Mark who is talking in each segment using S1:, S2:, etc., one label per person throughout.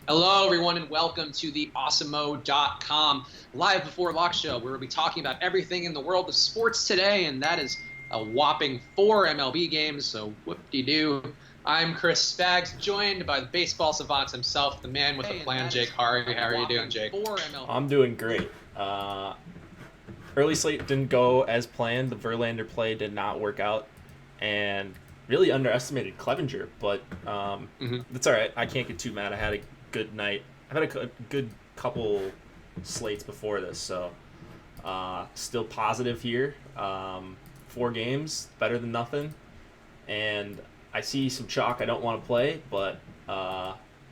S1: Hello, everyone, and welcome to the Awesemo.com live before lock show, where we'll be talking about everything in the world of sports today, and that is a whopping 4 MLB games. So whoop-de-doo. I'm Chris Spags, joined by the baseball savant himself, the man with a plan, Jake Hari. How are you doing, Jake?
S2: I'm doing great. Early slate didn't go as planned. The Verlander play did not work out, and really underestimated Clevenger. But that's all right. I can't get too mad. I had a good night. I've had a good couple slates before this, so still positive here. 4 games, better than nothing, and I see some chalk I don't want to play, but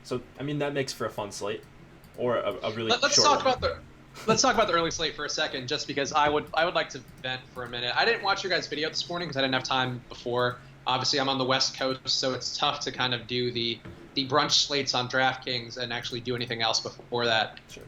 S2: so I mean that makes for a fun slate or a really
S1: Let's
S2: short
S1: talk
S2: one.
S1: about the let's talk about the early slate for a second, just because I would like to vent for a minute. I didn't watch your guys' video this morning because I didn't have time before. Obviously, I'm on the West Coast, so it's tough to kind of do the brunch slates on DraftKings and actually do anything else before that.
S2: Sure.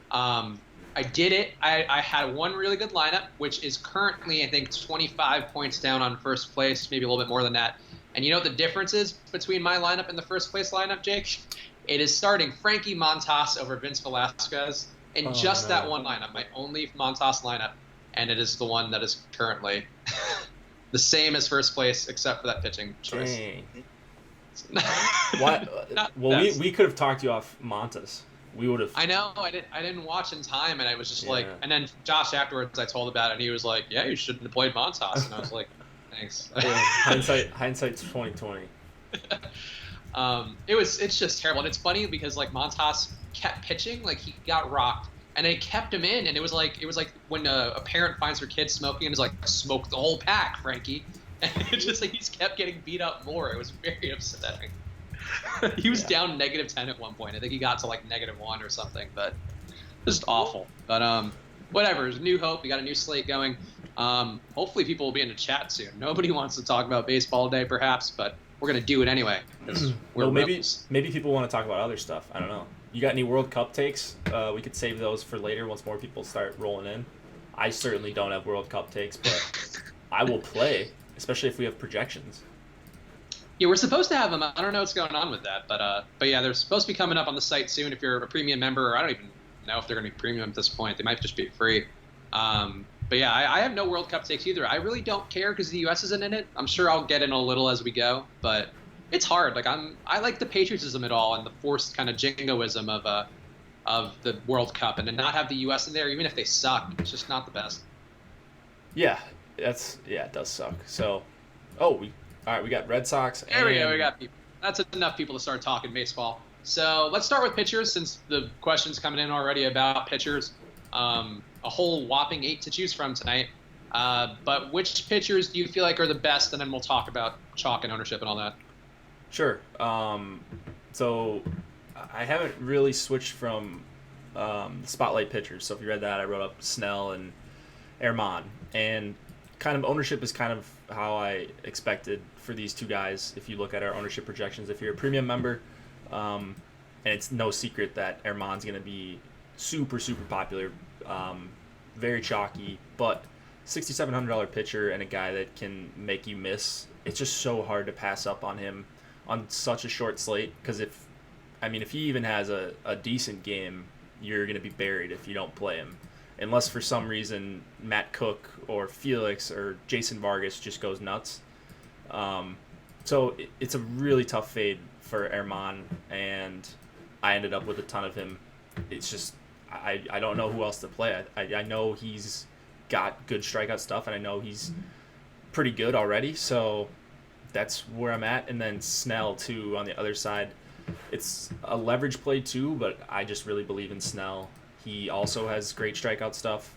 S1: I did it. I had one really good lineup, which is currently, I think, 25 points down on first place, maybe a little bit more than that. And you know what the difference is between my lineup and the first place lineup, Jake? It is starting Frankie Montas over Vince Velasquez in that one lineup, my only Montas lineup, and it is the one that is currently the same as first place, except for that pitching choice.
S2: Dang. What? Well, we could have talked you off Montas. We would have.
S1: I know. I didn't watch in time, and I was just like, and then Josh afterwards, I told about it, and he was like, "Yeah, you shouldn't have played Montas," and I was like, "Thanks."
S2: Hindsight's 2020.
S1: It's just terrible, and it's funny because like Montas kept pitching, like he got rocked, and they kept him in, and it was like when a parent finds her kid smoking and is like, "Smoke the whole pack, Frankie," and it's just like he's kept getting beat up more. It was very upsetting. He was down -10 at one point. I think he got to like -1 or something, but just awful. But whatever. There's new hope. We got a new slate going. Hopefully people will be in the chat soon. Nobody wants to talk about baseball today, perhaps, but we're gonna do it anyway.
S2: Maybe people want to talk about other stuff. I don't know. You got any World Cup takes? We could save those for later once more people start rolling in. I certainly don't have World Cup takes, but I will play, especially if we have projections.
S1: Yeah, we're supposed to have them. I don't know what's going on with that, but yeah, they're supposed to be coming up on the site soon. If you're a premium member, or I don't even know if they're going to be premium at this point. They might just be free. But yeah, I have no World Cup takes either. I really don't care because the U.S. isn't in it. I'm sure I'll get in a little as we go, but it's hard. Like I like the patriotism at all and the forced kind of jingoism of the World Cup, and to not have the U.S. in there, even if they suck, it's just not the best.
S2: Yeah, it does suck. So, all right, we got Red Sox.
S1: There we go. We got people. That's enough people to start talking baseball. So let's start with pitchers, since the question's coming in already about pitchers. A whole whopping 8 to choose from tonight. But which pitchers do you feel like are the best? And then we'll talk about chalk and ownership and all that.
S2: Sure. So I haven't really switched from spotlight pitchers. So if you read that, I wrote up Snell and Erman. And kind of ownership is kind of how I expected for these two guys. If you look at our ownership projections, if you're a premium member, and it's no secret that Erman's going to be super popular, very chalky, but $6,700 pitcher and a guy that can make you miss. It's just so hard to pass up on him on such a short slate, because if he even has a decent game, you're going to be buried if you don't play him. Unless for some reason Matt Cook or Felix or Jason Vargas just goes nuts. So it's a really tough fade for Erman, and I ended up with a ton of him. It's just I don't know who else to play. I know he's got good strikeout stuff, and I know he's pretty good already, so that's where I'm at. And then Snell, too, on the other side. It's a leverage play, too, but I just really believe in Snell. He also has great strikeout stuff.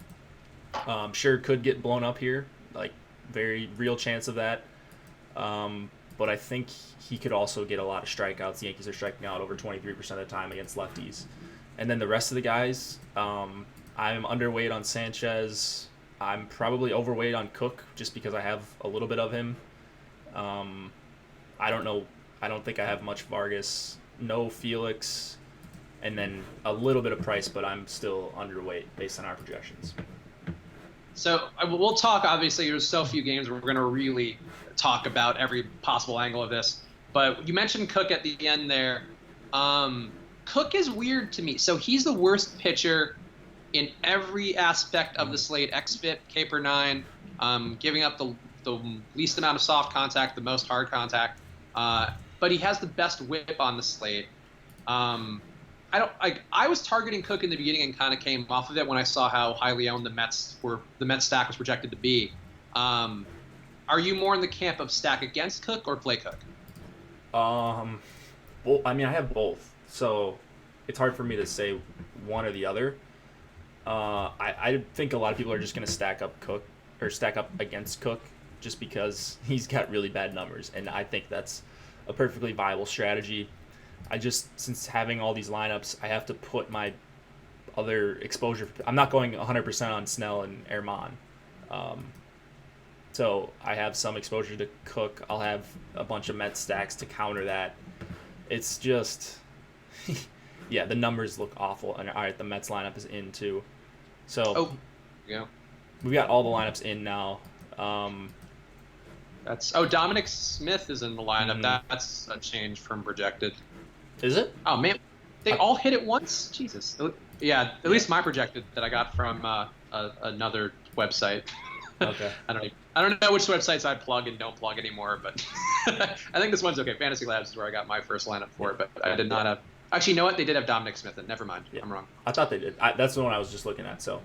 S2: Sure could get blown up here, like very real chance of that. But I think he could also get a lot of strikeouts. The Yankees are striking out over 23% of the time against lefties. And then the rest of the guys, I'm underweight on Sanchez. I'm probably overweight on Cook just because I have a little bit of him. I don't know. I don't think I have much Vargas. No Felix. And then a little bit of Price, but I'm still underweight based on our projections.
S1: So we'll talk, obviously, there's so few games where we're going to really talk about every possible angle of this. But you mentioned Cook at the end there. Cook is weird to me. So he's the worst pitcher in every aspect of the slate. XFIP, K per 9, giving up the least amount of soft contact, the most hard contact. But he has the best whip on the slate. I was targeting Cook in the beginning and kind of came off of it when I saw how highly owned the Mets stack was projected to be. Are you more in the camp of stack against Cook or play Cook?
S2: Well, I mean, I have both, so it's hard for me to say one or the other. I think a lot of people are just going to stack up against Cook just because he's got really bad numbers, and I think that's a perfectly viable strategy. Since having all these lineups, I have to put my other exposure. I'm not going 100% on Snell and Erman. So I have some exposure to Cook. I'll have a bunch of Mets stacks to counter that. It's just, yeah, the numbers look awful. And all right, the Mets lineup is in too. So we've got all the lineups in now.
S1: Dominic Smith is in the lineup. That's a change from projected.
S2: Is it?
S1: Oh man, they all hit it once. Jesus. Yeah, at least my projected that I got from another website.
S2: Okay.
S1: I don't know which websites I plug and don't plug anymore, but I think this one's okay. Fantasy Labs is where I got my first lineup for it, but I did not have. Actually, you know what? They did have Dominic Smith. Never mind. Yeah. I'm wrong.
S2: I thought they did. That's the one I was just looking at. So.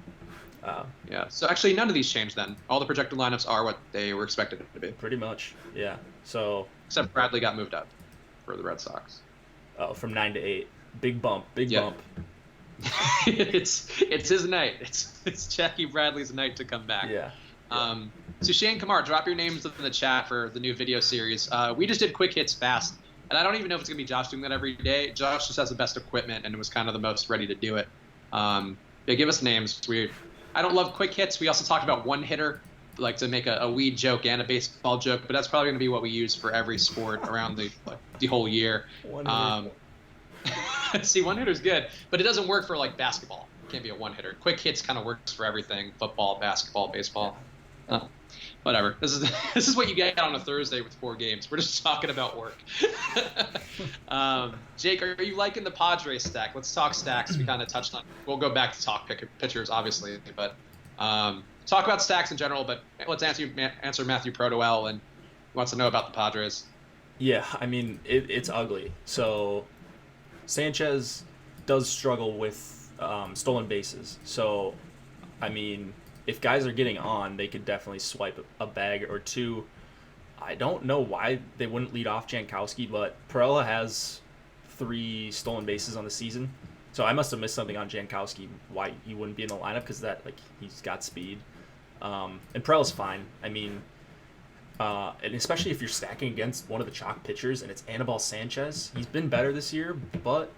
S1: Yeah. So actually, none of these changed then. All the projected lineups are what they were expected to be.
S2: Pretty much. Yeah. So.
S1: Except Bradley got moved up for the Red Sox.
S2: Oh, from 9 to 8. Big bump. Bump.
S1: It's his night. It's Jackie Bradley's night to come back.
S2: Yeah.
S1: So Shane Kamar, drop your names in the chat for the new video series. We just did quick hits fast, and I don't even know if it's gonna be Josh doing that every day. Josh just has the best equipment and was kind of the most ready to do it. Give us names. I don't love quick hits. We also talked about one hitter, like to make a weed joke and a baseball joke, but that's probably gonna be what we use for every sport around the whole year. See, one hitter's good, but it doesn't work for like basketball. It can't be a one hitter. Quick hits kind of works for everything: football, basketball, baseball. Whatever. This is what you get on a Thursday with 4 games. We're just talking about work. Jake, are you liking the Padres stack? Let's talk stacks. We kind of touched on. We'll go back to talk pitchers, obviously, but talk about stacks in general. But let's answer Matthew Protowell, and he wants to know about the Padres.
S2: Yeah, I mean it's ugly. So Sanchez does struggle with stolen bases. So I mean, if guys are getting on, they could definitely swipe a bag or two. I don't know why they wouldn't lead off Jankowski, but Perella has 3 stolen bases on the season. So I must have missed something on Jankowski, why he wouldn't be in the lineup, because he's got speed. And Perella's fine. I mean, and especially if you're stacking against one of the chalk pitchers and it's Anibal Sanchez, he's been better this year, but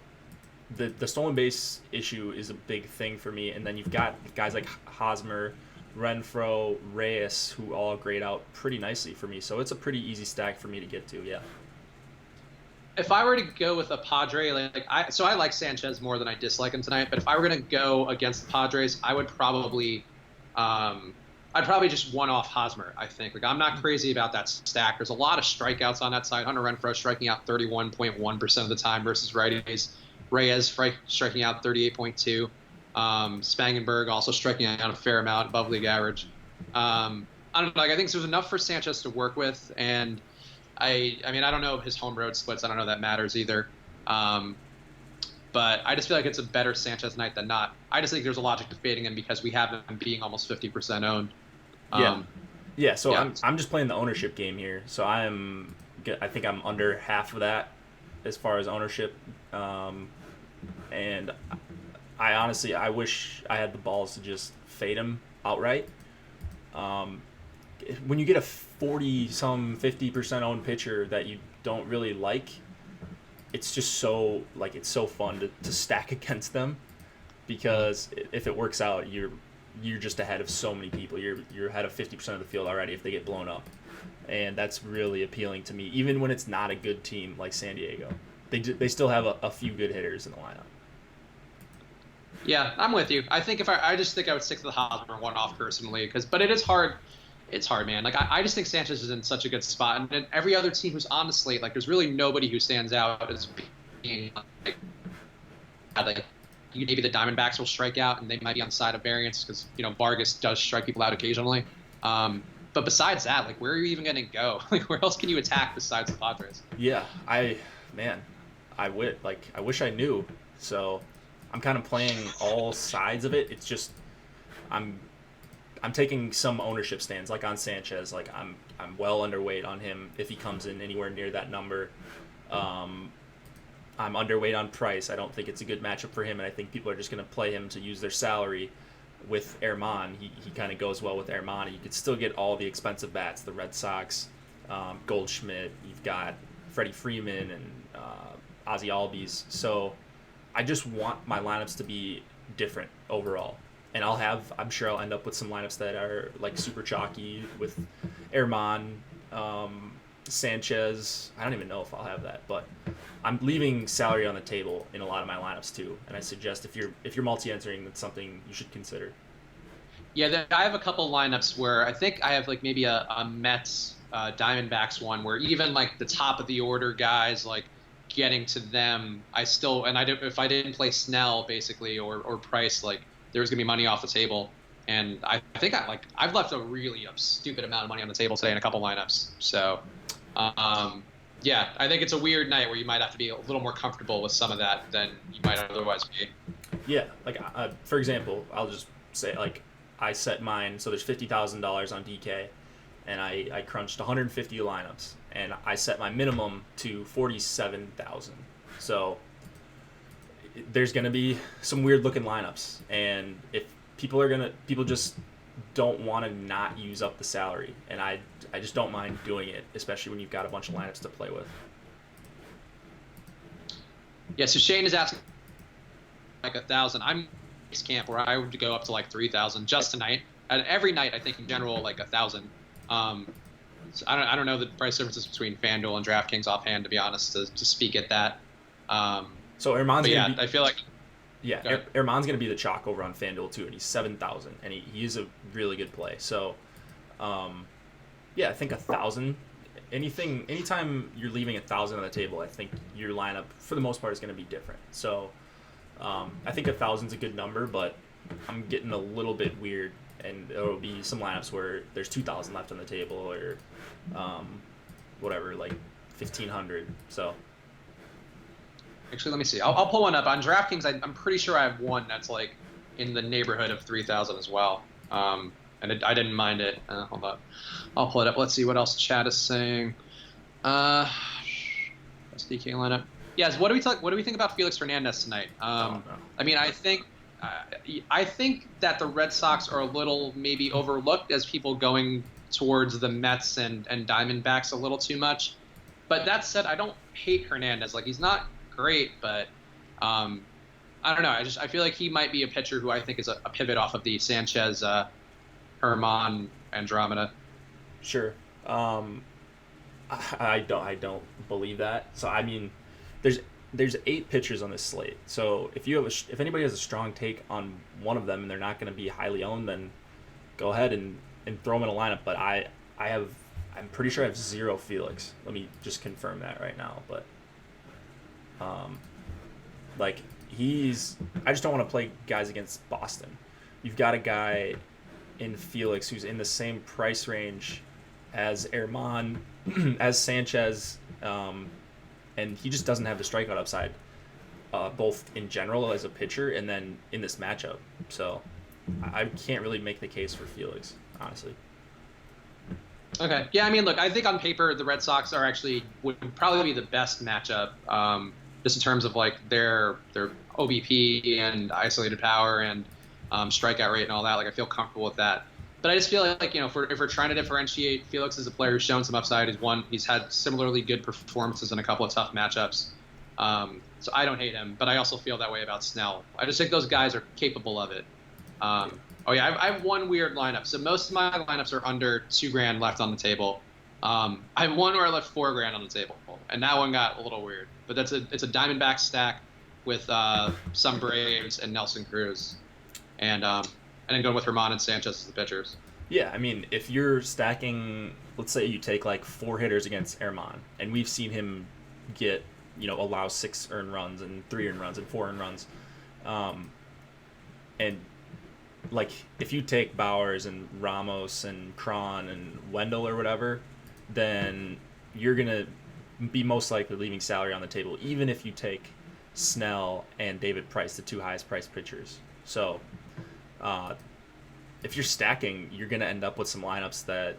S2: the stolen base issue is a big thing for me. And then you've got guys like Hosmer, Renfroe, Reyes, who all grade out pretty nicely for me. So it's a pretty easy stack for me to get to, yeah.
S1: If I were to go with a Padre, I like Sanchez more than I dislike him tonight, but if I were going to go against the Padres, I would probably just one-off Hosmer, I think. I'm not crazy about that stack. There's a lot of strikeouts on that side. Hunter Renfroe striking out 31.1% of the time versus righties. Reyes striking out 38.2. Spangenberg also striking out a fair amount above league average. I don't know. I think there's enough for Sanchez to work with, and I mean, I don't know his home road splits. I don't know if that matters either. But I just feel like it's a better Sanchez night than not. I just think there's a logic to fading him because we have him being almost 50% owned.
S2: Yeah. So yeah. I'm just playing the ownership game here. So I think I'm under half of that as far as ownership. And I honestly, I wish I had the balls to just fade him outright. When you get a 50% owned pitcher that you don't really like, it's just so fun to stack against them, because if it works out, you're just ahead of so many people. You're ahead of 50% of the field already if they get blown up, and that's really appealing to me. Even when it's not a good team like San Diego, they still have a few good hitters in the lineup.
S1: Yeah, I'm with you. I think I just think I would stick to the Hosmer one-off personally, but it is hard. It's hard, man. I just think Sanchez is in such a good spot, and every other team who's on the slate, there's really nobody who stands out as being like maybe the Diamondbacks will strike out and they might be on the side of variance because Vargas does strike people out occasionally. But besides that, like where are you even going to go? Like where else can you attack besides the Padres?
S2: Yeah, man, I wish I knew. So I'm kind of playing all sides of it. It's just I'm I'm taking some ownership stands, like on Sanchez. Like I'm well underweight on him if he comes in anywhere near that number. I'm underweight on Price. I don't think it's a good matchup for him, and I think people are just going to play him to use their salary with Erman. He kind of goes well with Erman. You could still get all the expensive bats, the Red Sox, Goldschmidt. You've got Freddie Freeman and Ozzy Albies. So I just want my lineups to be different overall. And I'm sure I'll end up with some lineups that are like super chalky with Erman, Sanchez. I don't even know if I'll have that, but I'm leaving salary on the table in a lot of my lineups too. And I suggest if you're multi-entering, that's something you should consider.
S1: Yeah, I have a couple lineups where I think I have like maybe a Mets Diamondbacks one where even like the top of the order guys, like getting to them, if I didn't play Snell basically or Price, like there was gonna be money off the table. And I think I've left a really stupid amount of money on the table today in a couple lineups. So yeah, I think it's a weird night where you might have to be a little more comfortable with some of that than you might otherwise be.
S2: Yeah, like for example, I'll just say like I set mine so there's $50,000 on DK, and I crunched 150 lineups, and I set my minimum to 47,000. So there's gonna be some weird looking lineups, and if people just don't want to not use up the salary, and I just don't mind doing it, especially when you've got a bunch of lineups to play with.
S1: Yeah, so Shane is asking like 1,000. I'm in this camp where I would go up to like 3,000 just tonight. And every night, I think in general like 1,000. So I don't know the price differences between FanDuel and DraftKings offhand, to be honest, to speak at that.
S2: So Erman's gonna be,
S1: I feel like
S2: Erman's gonna be the chalk over on FanDuel too, and he's 7,000, and he's a really good play. So, yeah, I think 1,000. Anytime you're leaving 1,000 on the table, I think your lineup for the most part is going to be different. So I think 1,000 is a good number, but I'm getting a little bit weird, and there will be some lineups where there's 2,000 left on the table, or whatever, like 1,500. So
S1: actually, let me see. I'll pull one up on DraftKings. I'm pretty sure I have one that's like in the neighborhood of 3,000 as well. And I didn't mind it. Hold up. I'll pull it up. Let's see what else chat is saying. SDK lineup. Yes. What do we think about Felix Hernandez tonight? I mean, I think that the Red Sox are a little maybe overlooked as people going towards the Mets and Diamondbacks a little too much. But that said, I don't hate Hernandez. Like, he's not great, but I don't know. I feel like he might be a pitcher who I think is a pivot off of the Sanchez Herman Andromeda.
S2: Sure. I don't believe that. So I mean, there's 8 pitchers on this slate. So if anybody has a strong take on one of them and they're not going to be highly owned, then go ahead and throw them in a lineup. But I'm pretty sure I have 0 Felix. Let me just confirm that right now. But like I just don't want to play guys against Boston. You've got a guy in Felix who's in the same price range as Erman, as Sanchez, and he just doesn't have the strikeout upside, both in general as a pitcher and then in this matchup. So I can't really make the case for Felix, honestly.
S1: Okay. Yeah, I mean, look, I think on paper the Red Sox would probably be the best matchup, just in terms of like their OBP and isolated power and strikeout rate and all that. Like, I feel comfortable with that. But I just feel like, if we're trying to differentiate, Felix is a player who's shown some upside. He's had similarly good performances in a couple of tough matchups. So I don't hate him, but I also feel that way about Snell. I just think those guys are capable of it. I have one weird lineup. So most of my lineups are under $2,000 left on the table. I have one where I left $4,000 on the table, and that one got a little weird. But it's a Diamondback stack with some Braves and Nelson Cruz. And then going with Herman and Sanchez as the pitchers.
S2: Yeah, I mean, if you're stacking, let's say you take like 4 hitters against Erman, and we've seen him allow 6 earned runs and 3 earned runs and 4 earned runs. Um, and like if you take Bowers and Ramos and Cron and Wendell or whatever, then you're gonna be most likely leaving salary on the table, even if you take Snell and David Price, the two highest priced pitchers. So uh, if you're stacking, you're gonna end up with some lineups that,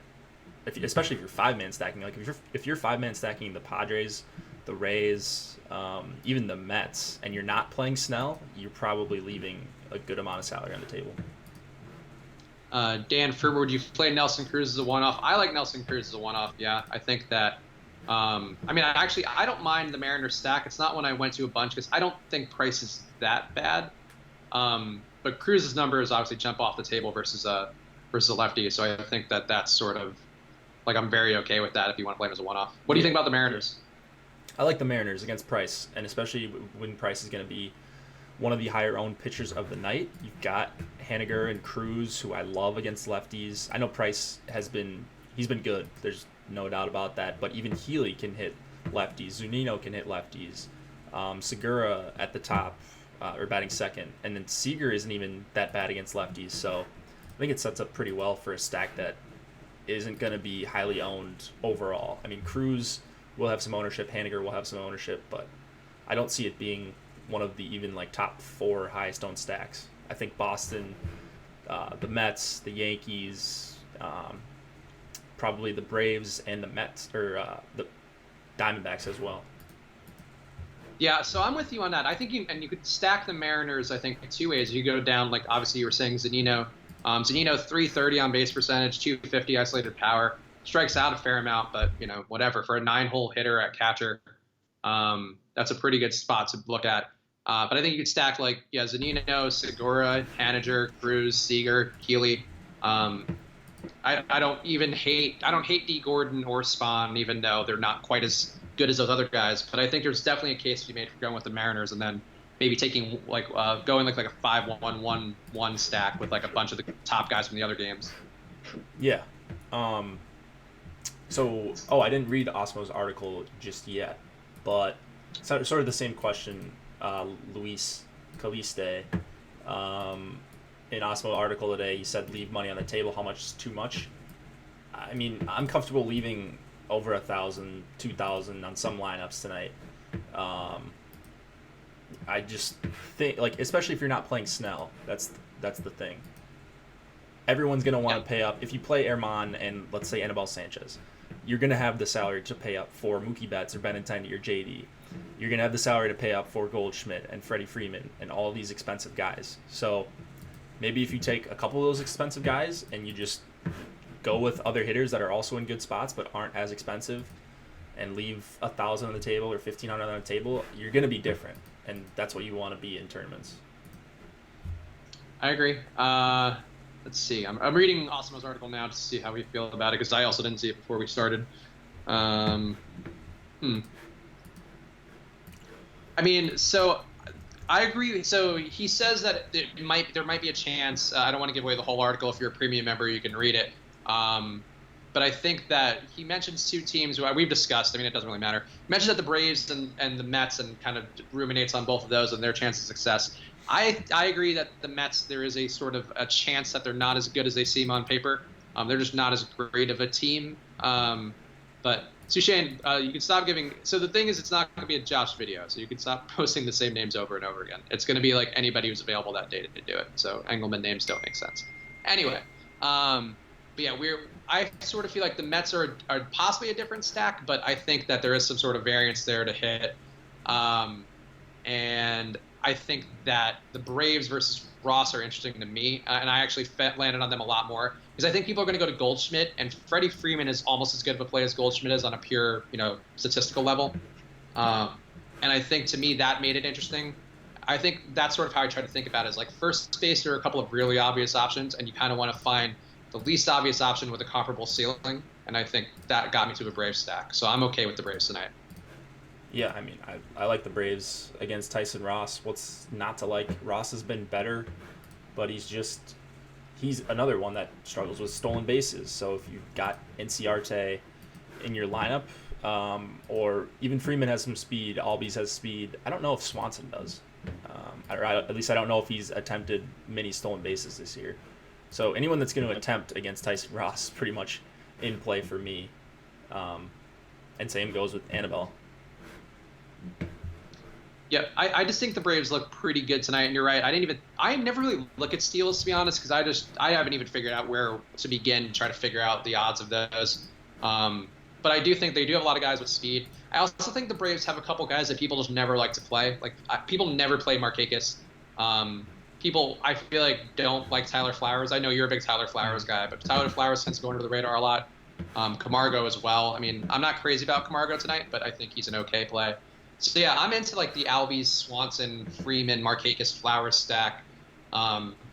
S2: especially if you're 5-man stacking, like if you're 5-man stacking the Padres, the Rays, even the Mets, and you're not playing Snell, you're probably leaving a good amount of salary on the table.
S1: Dan Ferber, would you play Nelson Cruz as a one-off? I like Nelson Cruz as a one-off. Yeah, I think that. I mean, I don't mind the Mariners stack. It's not one I went to a bunch because I don't think Price is that bad. But Cruz's numbers obviously jump off the table versus a lefty. So I think that that's sort of like I'm very okay with that if you want to play him as a one-off. What do you think about the Mariners?
S2: I like the Mariners against Price, and especially when Price is going to be one of the higher owned pitchers of the night. You've got Haniger and Cruz, who I love against lefties. I know Price he's been good. There's no doubt about that. But even Healy can hit lefties. Zunino can hit lefties. Segura at the top, or batting second, and then Seager isn't even that bad against lefties. So I think it sets up pretty well for a stack that isn't going to be highly owned overall. I mean, Cruz will have some ownership. Haniger will have some ownership, but I don't see it being one of the even like top 4 highest owned stacks. I think Boston, the Mets, the Yankees, probably the Braves and the Mets or the Diamondbacks as well.
S1: Yeah, so I'm with you on that. I think you could stack the Mariners. I think 2 ways. You go down like obviously you were saying Zunino. Zunino 330 on base percentage, 250 isolated power, strikes out a fair amount, but whatever for a 9-hole hitter at catcher. That's a pretty good spot to look at. But I think you could stack Zunino, Segura, Haniger, Cruz, Seager, Healy. I don't hate D Gordon or Spawn, even though they're not quite as good as those other guys. But I think there's definitely a case to be made for going with the Mariners and then maybe taking going like a 5-1-1-1 stack with like a bunch of the top guys from the other games.
S2: Yeah. I didn't read Osmo's article just yet, but sort of the same question. Luis Caliste, in Osmo article today, he said leave money on the table. How much is too much? I mean, I'm comfortable leaving over 1,000, 2,000 on some lineups tonight. I just think, especially if you're not playing Snell, that's the thing. Everyone's gonna want to pay up. If you play Herman and let's say Anibal Sanchez, you're gonna have the salary to pay up for Mookie Betts or Benintendi or JD. You're going to have the salary to pay up for Goldschmidt and Freddie Freeman and all these expensive guys. So maybe if you take a couple of those expensive guys and you just go with other hitters that are also in good spots but aren't as expensive and leave 1,000 on the table or 1,500 on the table, you're going to be different. And that's what you want to be in tournaments.
S1: I agree. Let's see. I'm reading Osmo's article now to see how we feel about it because I also didn't see it before we started. I mean, so I agree. So he says that there might be a chance. I don't want to give away the whole article. If you're a premium member, you can read it. But I think that he mentions 2 teams who we've discussed. I mean, it doesn't really matter. He mentions that the Braves and the Mets and kind of ruminates on both of those and their chance of success. I agree that the Mets, there is a sort of a chance that they're not as good as they seem on paper. They're just not as great of a team. But Sushane, you can stop giving. So the thing is, it's not going to be a Josh video, so you can stop posting the same names over and over again. It's going to be like anybody who's available that day to do it. So Engelman names don't make sense. Anyway, but yeah, I sort of feel like the Mets are possibly a different stack, but I think that there is some sort of variance there to hit. And I think that the Braves versus Ross are interesting to me, and I actually landed on them a lot more because I think people are going to go to Goldschmidt, and Freddie Freeman is almost as good of a play as Goldschmidt is on a pure, statistical level. And I think to me that made it interesting. I think that's sort of how I try to think about it. Is like first base, there are a couple of really obvious options, and you kind of want to find the least obvious option with a comparable ceiling. And I think that got me to a Braves stack, so I'm okay with the Braves tonight.
S2: Yeah, I mean, I like the Braves against Tyson Ross. What's not to like? Ross has been better, but he's another one that struggles with stolen bases. So if you've got Inciarte in your lineup, or even Freeman has some speed, Albies has speed. I don't know if Swanson does. At least I don't know if he's attempted many stolen bases this year. So anyone that's going to attempt against Tyson Ross is pretty much in play for me. And same goes with Annabelle.
S1: Yeah, I just think the Braves look pretty good tonight, and you're right. I never really look at steals, to be honest, because I haven't even figured out where to begin to try to figure out the odds of those. But I do think they do have a lot of guys with speed. I also think the Braves have a couple guys that people just never like to play. Like people never play Markakis. People, I feel like, don't like Tyler Flowers. I know you're a big Tyler Flowers guy, but Tyler Flowers tends to go under the radar a lot. Camargo as well. I mean, I'm not crazy about Camargo tonight, but I think he's an okay play. So yeah, I'm into like the Albies, Swanson, Freeman, Markakis, Flowers stack.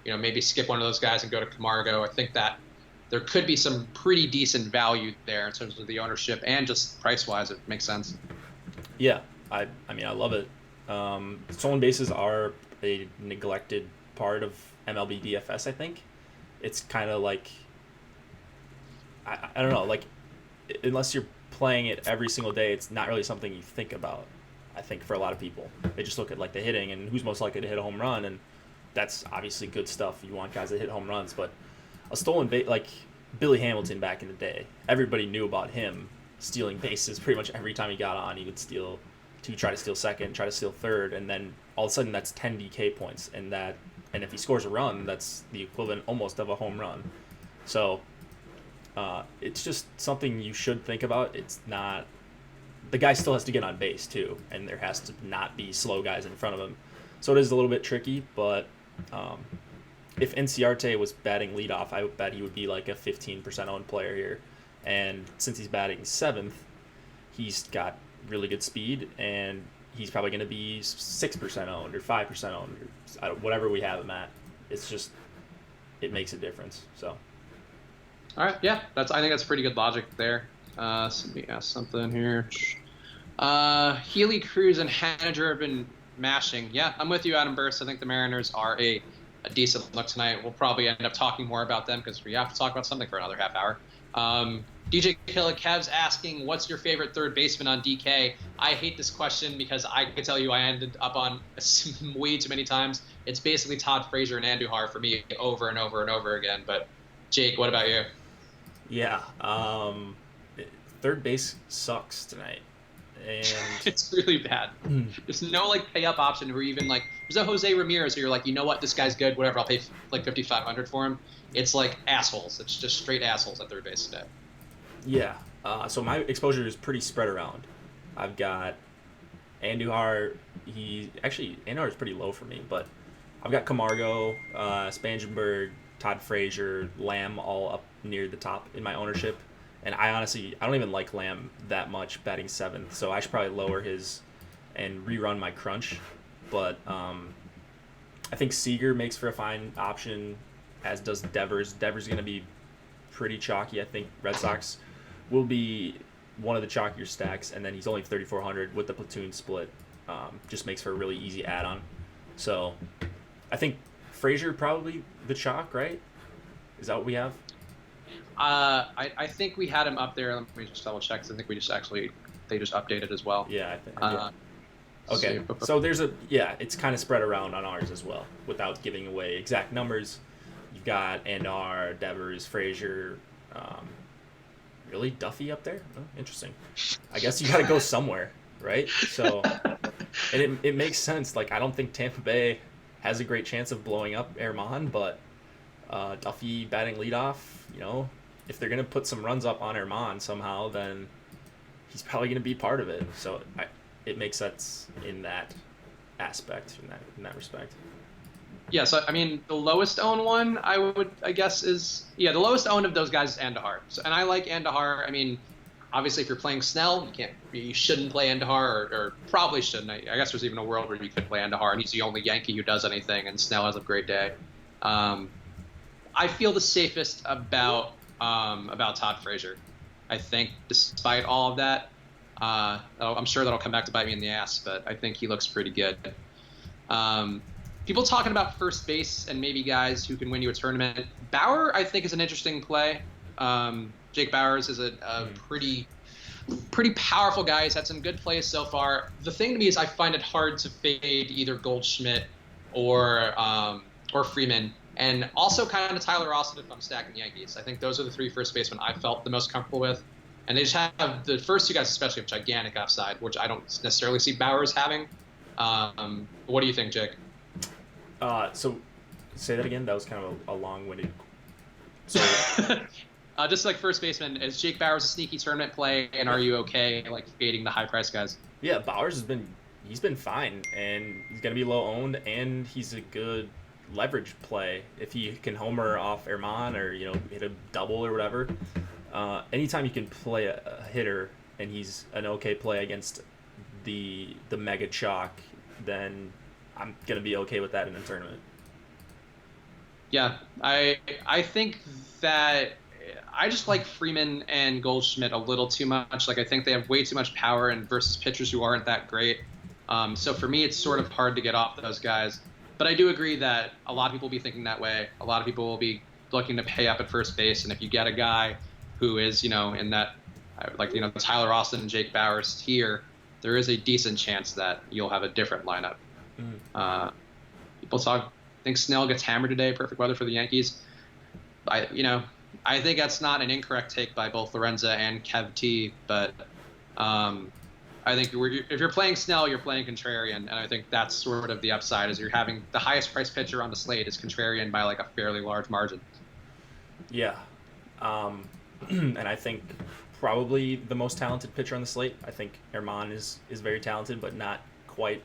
S1: Maybe skip one of those guys and go to Camargo. I think that there could be some pretty decent value there in terms of the ownership and just price wise. It makes sense.
S2: Yeah, I mean, I love it. Stolen bases are a neglected part of MLB DFS. I think it's kind of like I don't know, like unless you're playing it every single day, it's not really something you think about. I think for a lot of people, they just look at like the hitting and who's most likely to hit a home run, and that's obviously good stuff. You want guys that hit home runs, but a stolen base like Billy Hamilton back in the day, everybody knew about him stealing bases pretty much every time he got on. He would try to steal second, try to steal third, and then all of a sudden that's 10 DK points, and if he scores a run, that's the equivalent almost of a home run. So it's just something you should think about. It's not. The guy still has to get on base too, and there has to not be slow guys in front of him. So it is a little bit tricky, but if Inciarte was batting leadoff, I would bet he would be like a 15% owned player here. And since he's batting 7th, he's got really good speed, and he's probably going to be 6% owned or 5% owned, or whatever we have him at. It's just, it makes a difference. So.
S1: All right, yeah, I think that's pretty good logic there. So let me ask something here. Healy, Cruz, and Haniger have been mashing. Yeah, I'm with you, Adam Burst. I think the Mariners are a decent look tonight. We'll probably end up talking more about them because we have to talk about something for another half hour. DJ Killa Kev's asking, what's your favorite third baseman on DK? I hate this question because I can tell you I ended up on way too many times. It's basically Todd Frazier and Andujar for me over and over and over again. But Jake, what about you?
S2: Yeah, third base sucks tonight, and
S1: it's really bad. There's no like pay up option or even like there's a Jose Ramirez where you're like, you know what, this guy's good, whatever, I'll pay like $5,500 for him. It's like assholes. It's just straight assholes at third base today.
S2: Yeah. So my exposure is pretty spread around. I've got Andujar. Andujar is pretty low for me, but I've got Camargo, Spangenberg, Todd Frazier, Lamb all up near the top in my ownership. And I don't even like Lamb that much batting 7th, so I should probably lower his and rerun my crunch. But I think Seager makes for a fine option, as does Devers. Devers is going to be pretty chalky. I think Red Sox will be one of the chalkier stacks, and then he's only 3,400 with the platoon split. Just makes for a really easy add-on. So I think Frazier probably the chalk, right? Is that what we have?
S1: I think we had him up there. Let me just double check. I think they just updated as well.
S2: Yeah, I think. Okay, so it's kind of spread around on ours as well, without giving away exact numbers. You've got Andar, Devers, Frazier, really Duffy up there. Oh, interesting. I guess you got to go somewhere, right? So, and it makes sense. Like I don't think Tampa Bay has a great chance of blowing up Herman, but Duffy batting leadoff, if they're going to put some runs up on Herman somehow, then he's probably going to be part of it. So it makes sense in that aspect, in that respect.
S1: Yeah, so I mean, the lowest owned one I guess is the lowest owned of those guys is Andujar. So, and I like Andujar. I mean, obviously if you're playing Snell, you shouldn't play Andujar, or probably shouldn't. I guess there's even a world where you could play Andujar, and he's the only Yankee who does anything, and Snell has a great day. I feel the safest about Todd Frazier. I think despite all of that, I'm sure that'll come back to bite me in the ass, but I think he looks pretty good. People talking about first base and maybe guys who can win you a tournament. Bauer, I think, is an interesting play. Jake Bauers is a pretty pretty powerful guy. He's had some good plays so far. The thing to me is I find it hard to fade either Goldschmidt or Freeman, and also kind of Tyler Austin if I'm stacking Yankees. I think those are the three first basemen I felt the most comfortable with. And they just have the first two guys especially have gigantic upside, which I don't necessarily see Bowers having. What do you think, Jake?
S2: So say that again. That was kind of a long-winded. So
S1: just like first baseman, is Jake Bowers a sneaky tournament play, and are you okay like fading the high price guys?
S2: yeah, Bowers he's been fine, and he's gonna be low owned, and he's a good leverage play if he can homer off Erman or hit a double or whatever. Anytime you can play a hitter and he's an okay play against the mega chalk, then I'm gonna be okay with that in a tournament.
S1: Yeah, I think that I just like Freeman and Goldschmidt a little too much. Like I think they have way too much power and versus pitchers who aren't that great. So for me, it's sort of hard to get off those guys. But I do agree that a lot of people will be thinking that way. A lot of people will be looking to pay up at first base, and if you get a guy who is in that Tyler Austin and Jake Bowers tier, there is a decent chance that you'll have a different lineup. People think Snell gets hammered today. Perfect weather for the Yankees. I think that's not an incorrect take by both Lorenza and Kev T, but I think if you're playing Snell, you're playing contrarian, and I think that's sort of the upside is you're having the highest price pitcher on the slate is contrarian by like a fairly large margin.
S2: Yeah, and I think probably the most talented pitcher on the slate. I think Erman is very talented, but not quite.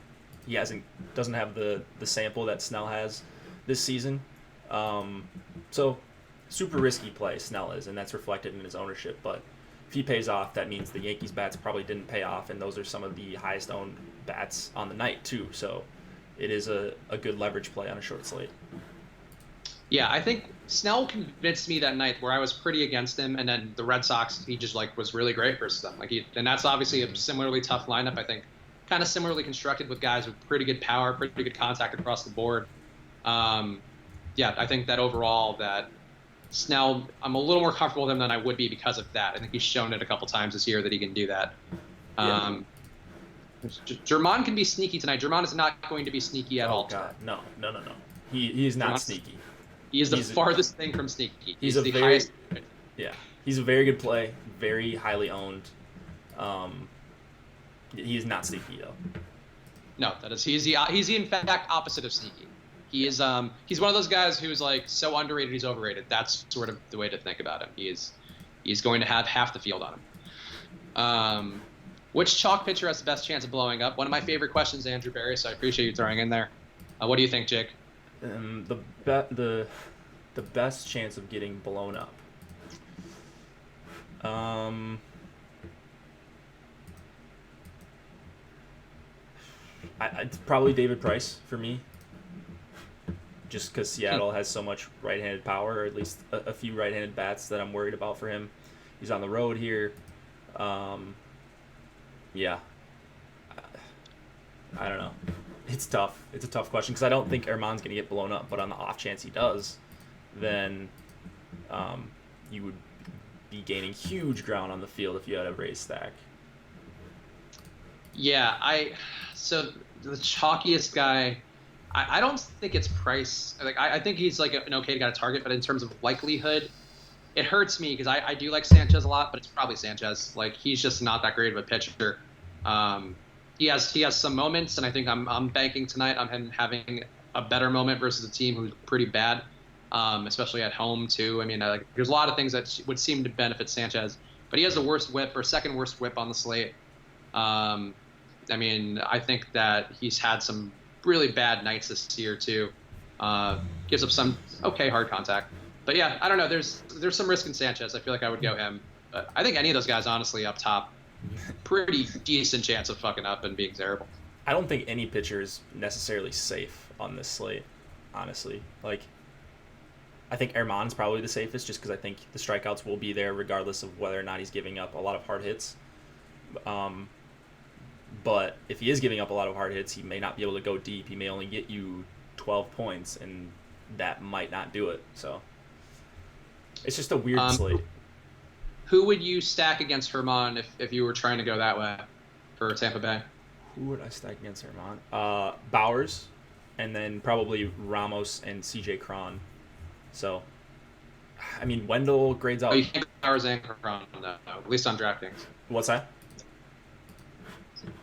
S2: He doesn't have the sample that Snell has this season. So super risky play Snell is, and that's reflected in his ownership. But if he pays off, that means the Yankees bats probably didn't pay off, and those are some of the highest owned bats on the night too. So it is a good leverage play on a short slate.
S1: Yeah, I think Snell convinced me that night where I was pretty against him, and then the Red Sox, he just was really great versus them. And that's obviously a similarly tough lineup. I think kind of similarly constructed with guys with pretty good power, pretty good contact across the board. I think that overall that Snell, I'm a little more comfortable with him than I would be because of that. I think he's shown it a couple times this year that he can do that.
S2: Yeah.
S1: German can be sneaky tonight. German is not going to be sneaky at all.
S2: God, no. He is not sneaky.
S1: He is the farthest thing from sneaky.
S2: He's the highest. Yeah, he's a very good play, very highly owned. He is not sneaky though.
S1: No, he's in fact opposite of sneaky. He's one of those guys who's like so underrated he's overrated. That's sort of the way to think about him. He's going to have half the field on him. Which chalk pitcher has the best chance of blowing up? One of my favorite questions, Andrew Barry. So I appreciate you throwing in there. What do you think, Jake?
S2: The best chance of getting blown up. It's probably David Price for me. Just because Seattle has so much right-handed power, or at least a few right-handed bats that I'm worried about for him. He's on the road here. Yeah. I don't know. It's tough. It's a tough question because I don't think Erman's going to get blown up, but on the off chance he does, then you would be gaining huge ground on the field if you had a raised stack.
S1: Yeah, so the chalkiest guy, I don't think it's Price. I think he's like an okay guy to target, but in terms of likelihood, it hurts me because I do like Sanchez a lot, but it's probably Sanchez. He's just not that great of a pitcher. He has some moments, and I think I'm banking tonight on him having a better moment versus a team who's pretty bad, especially at home too. I mean, there's a lot of things that would seem to benefit Sanchez, but he has the worst whip or second worst whip on the slate. I mean, I think that he's had some really bad nights this year too. Gives up some okay hard contact, but yeah, I don't know. There's some risk in Sanchez. I feel like I would go him, but I think any of those guys, honestly, up top, pretty decent chance of fucking up and being terrible.
S2: I don't think any pitcher is necessarily safe on this slate, honestly. I think Erman's probably the safest just because I think the strikeouts will be there regardless of whether or not he's giving up a lot of hard hits. But if he is giving up a lot of hard hits, he may not be able to go deep. He may only get you 12 points, and that might not do it. So it's just a weird slate.
S1: Who would you stack against Herman if you were trying to go that way for Tampa Bay?
S2: Who would I stack against Herman? Bowers, and then probably Ramos and CJ Cron. So, I mean, Wendell grades out.
S1: Oh, you can't go Bowers and Cron, no, at least on DraftKings.
S2: What's that?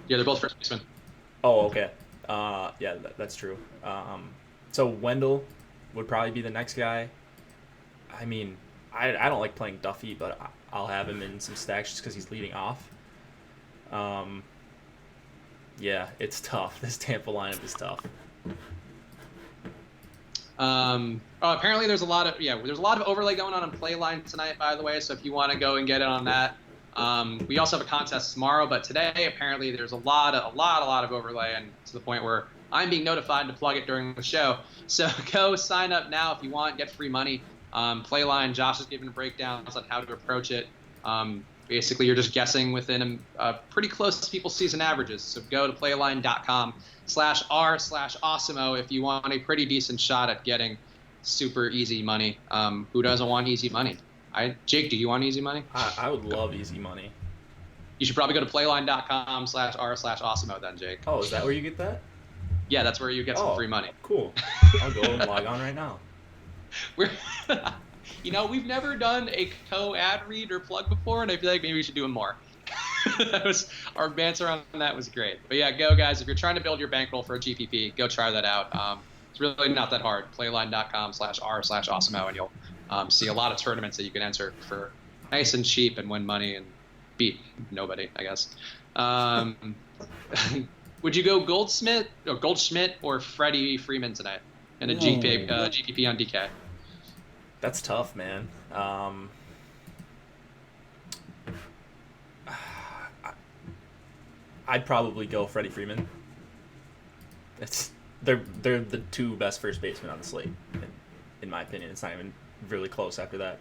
S1: Yeah, they're both first basemen.
S2: Oh, okay. Yeah, that's true. So Wendell would probably be the next guy. I mean, I don't like playing Duffy, but I'll have him in some stacks just because he's leading off. Yeah, it's tough. This Tampa lineup is tough.
S1: Apparently there's a lot of overlay going on Playline tonight, by the way. So if you want to go and get in on that, we also have a contest tomorrow. But today, apparently, there's a lot of overlay, and to the point where I'm being notified to plug it during the show. So go sign up now if you want, get free money. Playline, Josh is giving breakdowns on how to approach it. Basically, you're just guessing within pretty close to people's season averages. So go to playline.com/r/awesemo if you want a pretty decent shot at getting super easy money. Who doesn't want easy money? Jake, do you want easy money?
S2: I would love easy money.
S1: You should probably go to playline.com/r/awesemo then, Jake.
S2: Oh, is that where you get that?
S1: Yeah, that's where you get some free money.
S2: Cool. I'll go and log on right now.
S1: We've never done a co-ad read or plug before, and I feel like maybe we should do it more. Our banter on that was great. But yeah, go guys. If you're trying to build your bankroll for a GPP, go try that out. It's really not that hard. Playline.com/r/awesemo, and you'll see a lot of tournaments that you can enter for nice and cheap and win money and beat nobody, I guess. Would you go Goldschmidt or Freddie Freeman tonight in a GPP on DK?
S2: That's tough, man. I'd probably go Freddie Freeman. They're the two best first basemen on the slate, in my opinion. It's not even really close after that.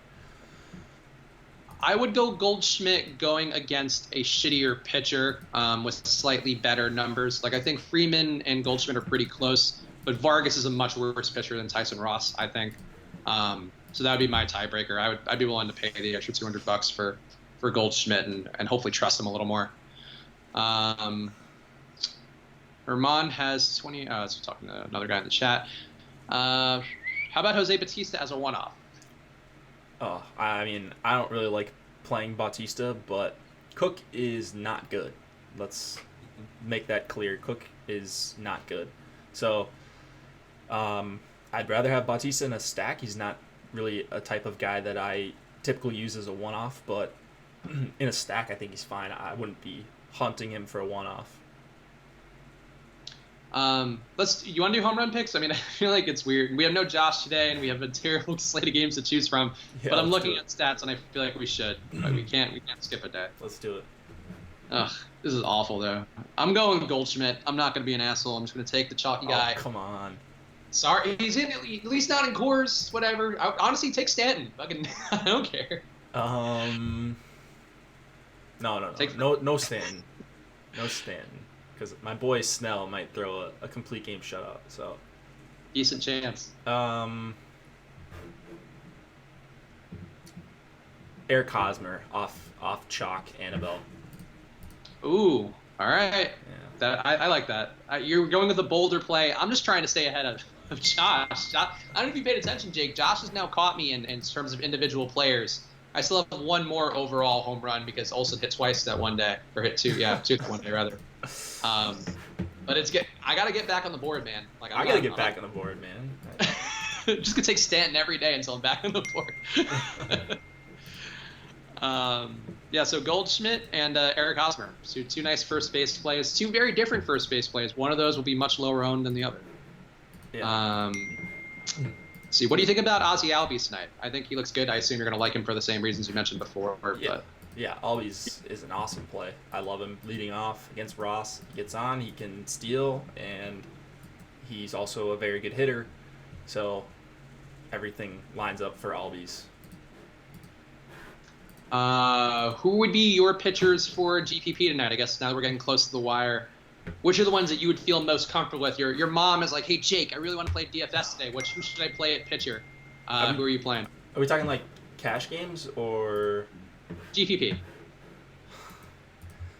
S1: I would go Goldschmidt going against a shittier pitcher with slightly better numbers. Like, I think Freeman and Goldschmidt are pretty close, but Vargas is a much worse pitcher than Tyson Ross, I think. So that would be my tiebreaker. I'd be willing to pay the extra $200 for Goldschmidt and hopefully trust him a little more. Herman has 20. So talking to another guy in the chat. How about Jose Bautista as a one-off?
S2: Oh, I mean, I don't really like playing Bautista, but Cook is not good. Let's make that clear. Cook is not good. So, I'd rather have Bautista in a stack. He's not really a type of guy that I typically use as a one-off, but in a stack, I think he's fine. I wouldn't be hunting him for a one-off.
S1: You want to do home run picks? I mean, I feel like it's weird. We have no Josh today, and we have a terrible slate of games to choose from. Yeah, but I'm looking at stats, and I feel like we should. Like, we can't skip a day.
S2: Let's do it.
S1: Ugh, this is awful, though. I'm going Goldschmidt. I'm not going to be an asshole. I'm just going to take the chalky guy.
S2: Oh, come on.
S1: Sorry, he's at least not in cores, whatever. Honestly, take Stanton. Fucking, I don't care.
S2: No Stanton. No Stanton. Because my boy Snell might throw a complete game shutout. So
S1: decent chance.
S2: Eric Hosmer off chalk Annabelle.
S1: Ooh, all right. Yeah. I like that. You're going with the bolder play. I'm just trying to stay ahead of Josh. I don't know if you paid attention, Jake. Josh has now caught me in terms of individual players. I still have one more overall home run because Olsen hit twice that one day, or hit two that one day rather. But I gotta get back on the board, man. Like
S2: I gotta get back on the board, man.
S1: Just gonna take Stanton every day until I'm back on the board. So Goldschmidt and Eric Hosmer. So two nice first base plays. Two very different first base plays. One of those will be much lower owned than the other. Yeah. Let's see, what do you think about Ozzie Albies tonight? I think he looks good. I assume you're going to like him for the same reasons you mentioned before.
S2: Yeah, Albies is an awesome play. I love him leading off against Ross. He gets on, he can steal, and he's also a very good hitter. So everything lines up for Albies.
S1: Who would be your pitchers for GPP tonight? I guess now that we're getting close to the wire. Which are the ones that you would feel most comfortable with? Your mom is like, hey, Jake, I really want to play DFS today. Who should I play at pitcher? Who are you playing?
S2: Are we talking like cash games or?
S1: GPP.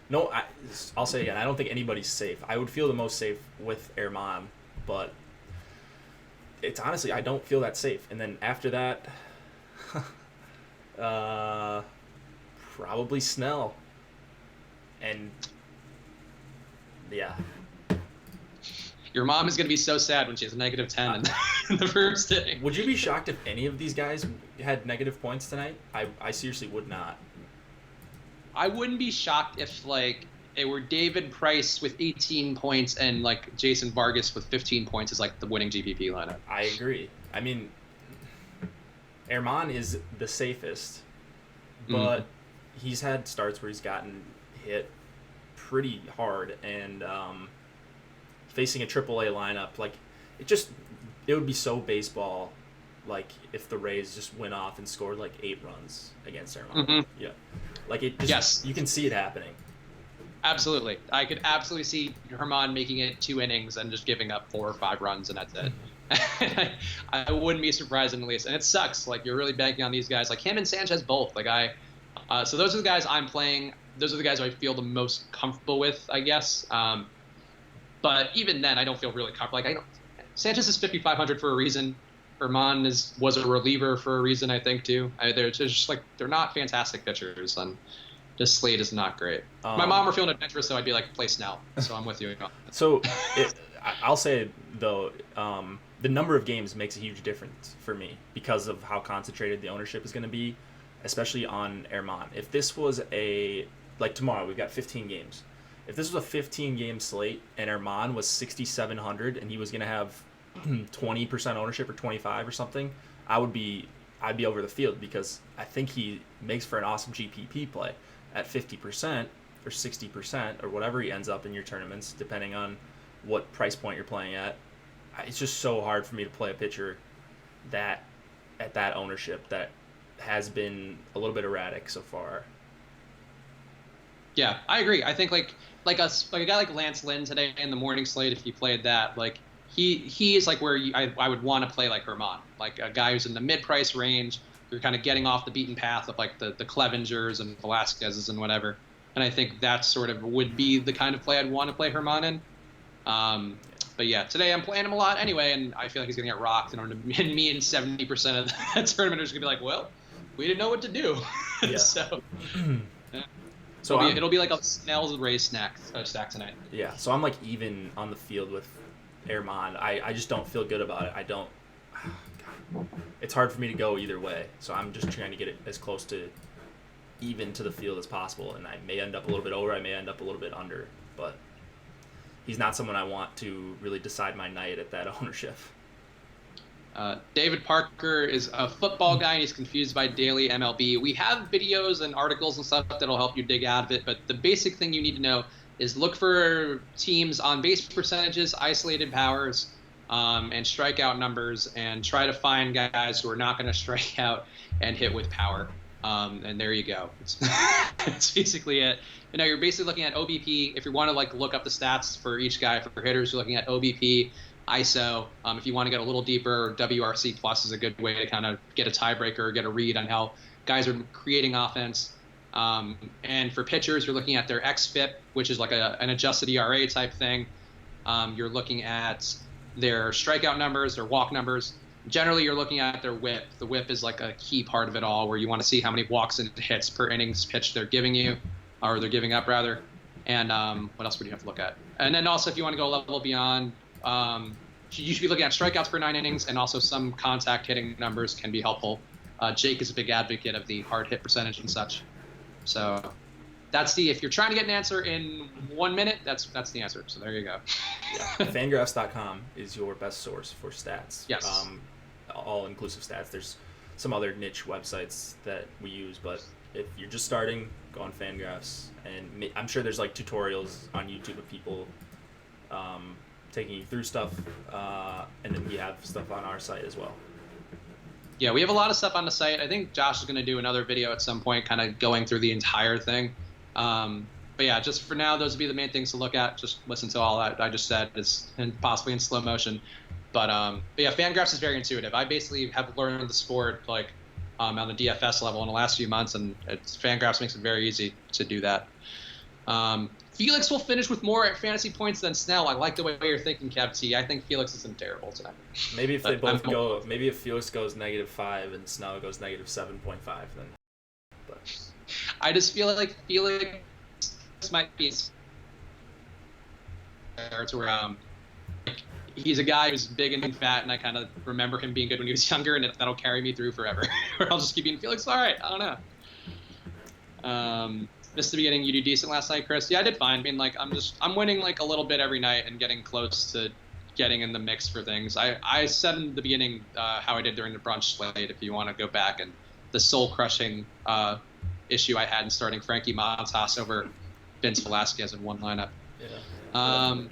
S2: No, I'll say again, I don't think anybody's safe. I would feel the most safe with Erman, but it's honestly, I don't feel that safe. And then after that, probably Snell. And yeah.
S1: Your mom is going to be so sad when she has a negative 10 in the first inning.
S2: Would you be shocked if any of these guys had negative points tonight? I seriously would not.
S1: I wouldn't be shocked if, like, it were David Price with 18 points and, like, Jason Vargas with 15 points is, like, the winning GPP lineup.
S2: I agree. I mean, Erman is the safest, but he's had starts where he's gotten hit pretty hard, and facing a AAA lineup, like, it would be so baseball, like, if the Rays just went off and scored, like, 8 runs against Erman. Yeah. Like, it just,
S1: yes.
S2: You can see it happening.
S1: Absolutely. I could absolutely see Herman making it 2 innings and just giving up 4 or 5 runs, and that's it. I wouldn't be surprised in the least. And it sucks. Like, you're really banking on these guys. Like, him and Sanchez both. Like, so those are the guys I'm playing. Those are the guys I feel the most comfortable with, I guess. But even then, I don't feel really comfortable. Like, Sanchez is 5,500 for a reason. Herman was a reliever for a reason, I think, too. They're just like, they're not fantastic pitchers, and this slate is not great. If my mom were feeling adventurous, so I'd be like, play Snell. So I'm with you.
S2: So I'll say, though, the number of games makes a huge difference for me because of how concentrated the ownership is going to be, especially on Erman. If this was like tomorrow, we've got 15 games. If this was a 15-game slate and Erman was 6,700 and he was going to have 20% ownership or 25 or something, I'd be over the field because I think he makes for an awesome GPP play at 50% or 60% or whatever he ends up in your tournaments, depending on what price point you're playing at. It's just so hard for me to play a pitcher that at that ownership that has been a little bit erratic so far.
S1: Yeah, I agree. I think like a guy like Lance Lynn today in the morning slate, if you played that, like he is like where I would want to play like Herman, like a guy who's in the mid-price range. You're kind of getting off the beaten path of like the Clevingers and Velasquez's and whatever. And I think that sort of would be the kind of play I'd want to play Herman in. But yeah, today I'm playing him a lot anyway, and I feel like he's going to get rocked. And me and 70% of the tournament are just going to be like, well, we didn't know what to do.
S2: Yeah.
S1: So it'll be like a Snell's Rays stack tonight.
S2: Yeah, so I'm like even on the field with Erman. I just don't feel good about it. God, it's hard for me to go either way. So I'm just trying to get it as close to even to the field as possible. And I may end up a little bit over. I may end up a little bit under. But he's not someone I want to really decide my night at that ownership.
S1: David Parker is a football guy, and he's confused by daily MLB. We have videos and articles and stuff that'll help you dig out of it, but the basic thing you need to know is look for teams on base percentages, isolated powers, and strikeout numbers, and try to find guys who are not going to strike out and hit with power. And there you go. It's basically it. You know, you're basically looking at OBP. If you want to like look up the stats for each guy, for hitters, you're looking at OBP, ISO. If you want to get a little deeper, WRC plus is a good way to kind of get a tiebreaker or get a read on how guys are creating offense. And for pitchers, you're looking at their xFIP, which is like an adjusted ERA type thing. You're looking at their strikeout numbers, their walk numbers. Generally, you're looking at their whip. The whip is like a key part of it all, where you want to see how many walks and hits per innings pitch they're giving you, or they're giving up rather. And what else would you have to look at? And then also, if you want to go a level beyond, you should be looking at strikeouts per 9 innings, and also some contact hitting numbers can be helpful. Jake is a big advocate of the hard hit percentage and such. So that's if you're trying to get an answer in 1 minute, that's the answer. So there you go.
S2: Yeah. Fangraphs.com is your best source for stats.
S1: Yes.
S2: All-inclusive stats. There's some other niche websites that we use, but if you're just starting, go on Fangraphs. And I'm sure there's like tutorials on YouTube of people taking you through stuff, and then we have stuff on our site as well.
S1: Yeah, we have a lot of stuff on the site. I think Josh is going to do another video at some point kind of going through the entire thing. But yeah, just for now, those would be the main things to look at. Just listen to all that I just said, and possibly in slow motion. But yeah, Fangraphs is very intuitive. I basically have learned the sport like on the DFS level in the last few months, and FanGraphs makes it very easy to do that. Felix will finish with more fantasy points than Snell. I like the way you're thinking, Kev T. I think Felix isn't terrible tonight.
S2: Maybe if they both go, maybe if Felix goes -5 and Snell goes -7.5, then. But
S1: I just feel like Felix might be to where he's a guy who's big and fat, and I kind of remember him being good when he was younger, and that'll carry me through forever. Or I'll just keep being Felix. All right, I don't know. Missed the beginning. You do decent last night, Chris. Yeah, I did fine. I mean, like I'm winning like a little bit every night and getting close to getting in the mix for things. I said in the beginning how I did during the brunch slate. If you want to go back, and the soul crushing issue I had in starting Frankie Montas over Vince Velasquez in one lineup.
S2: yeah.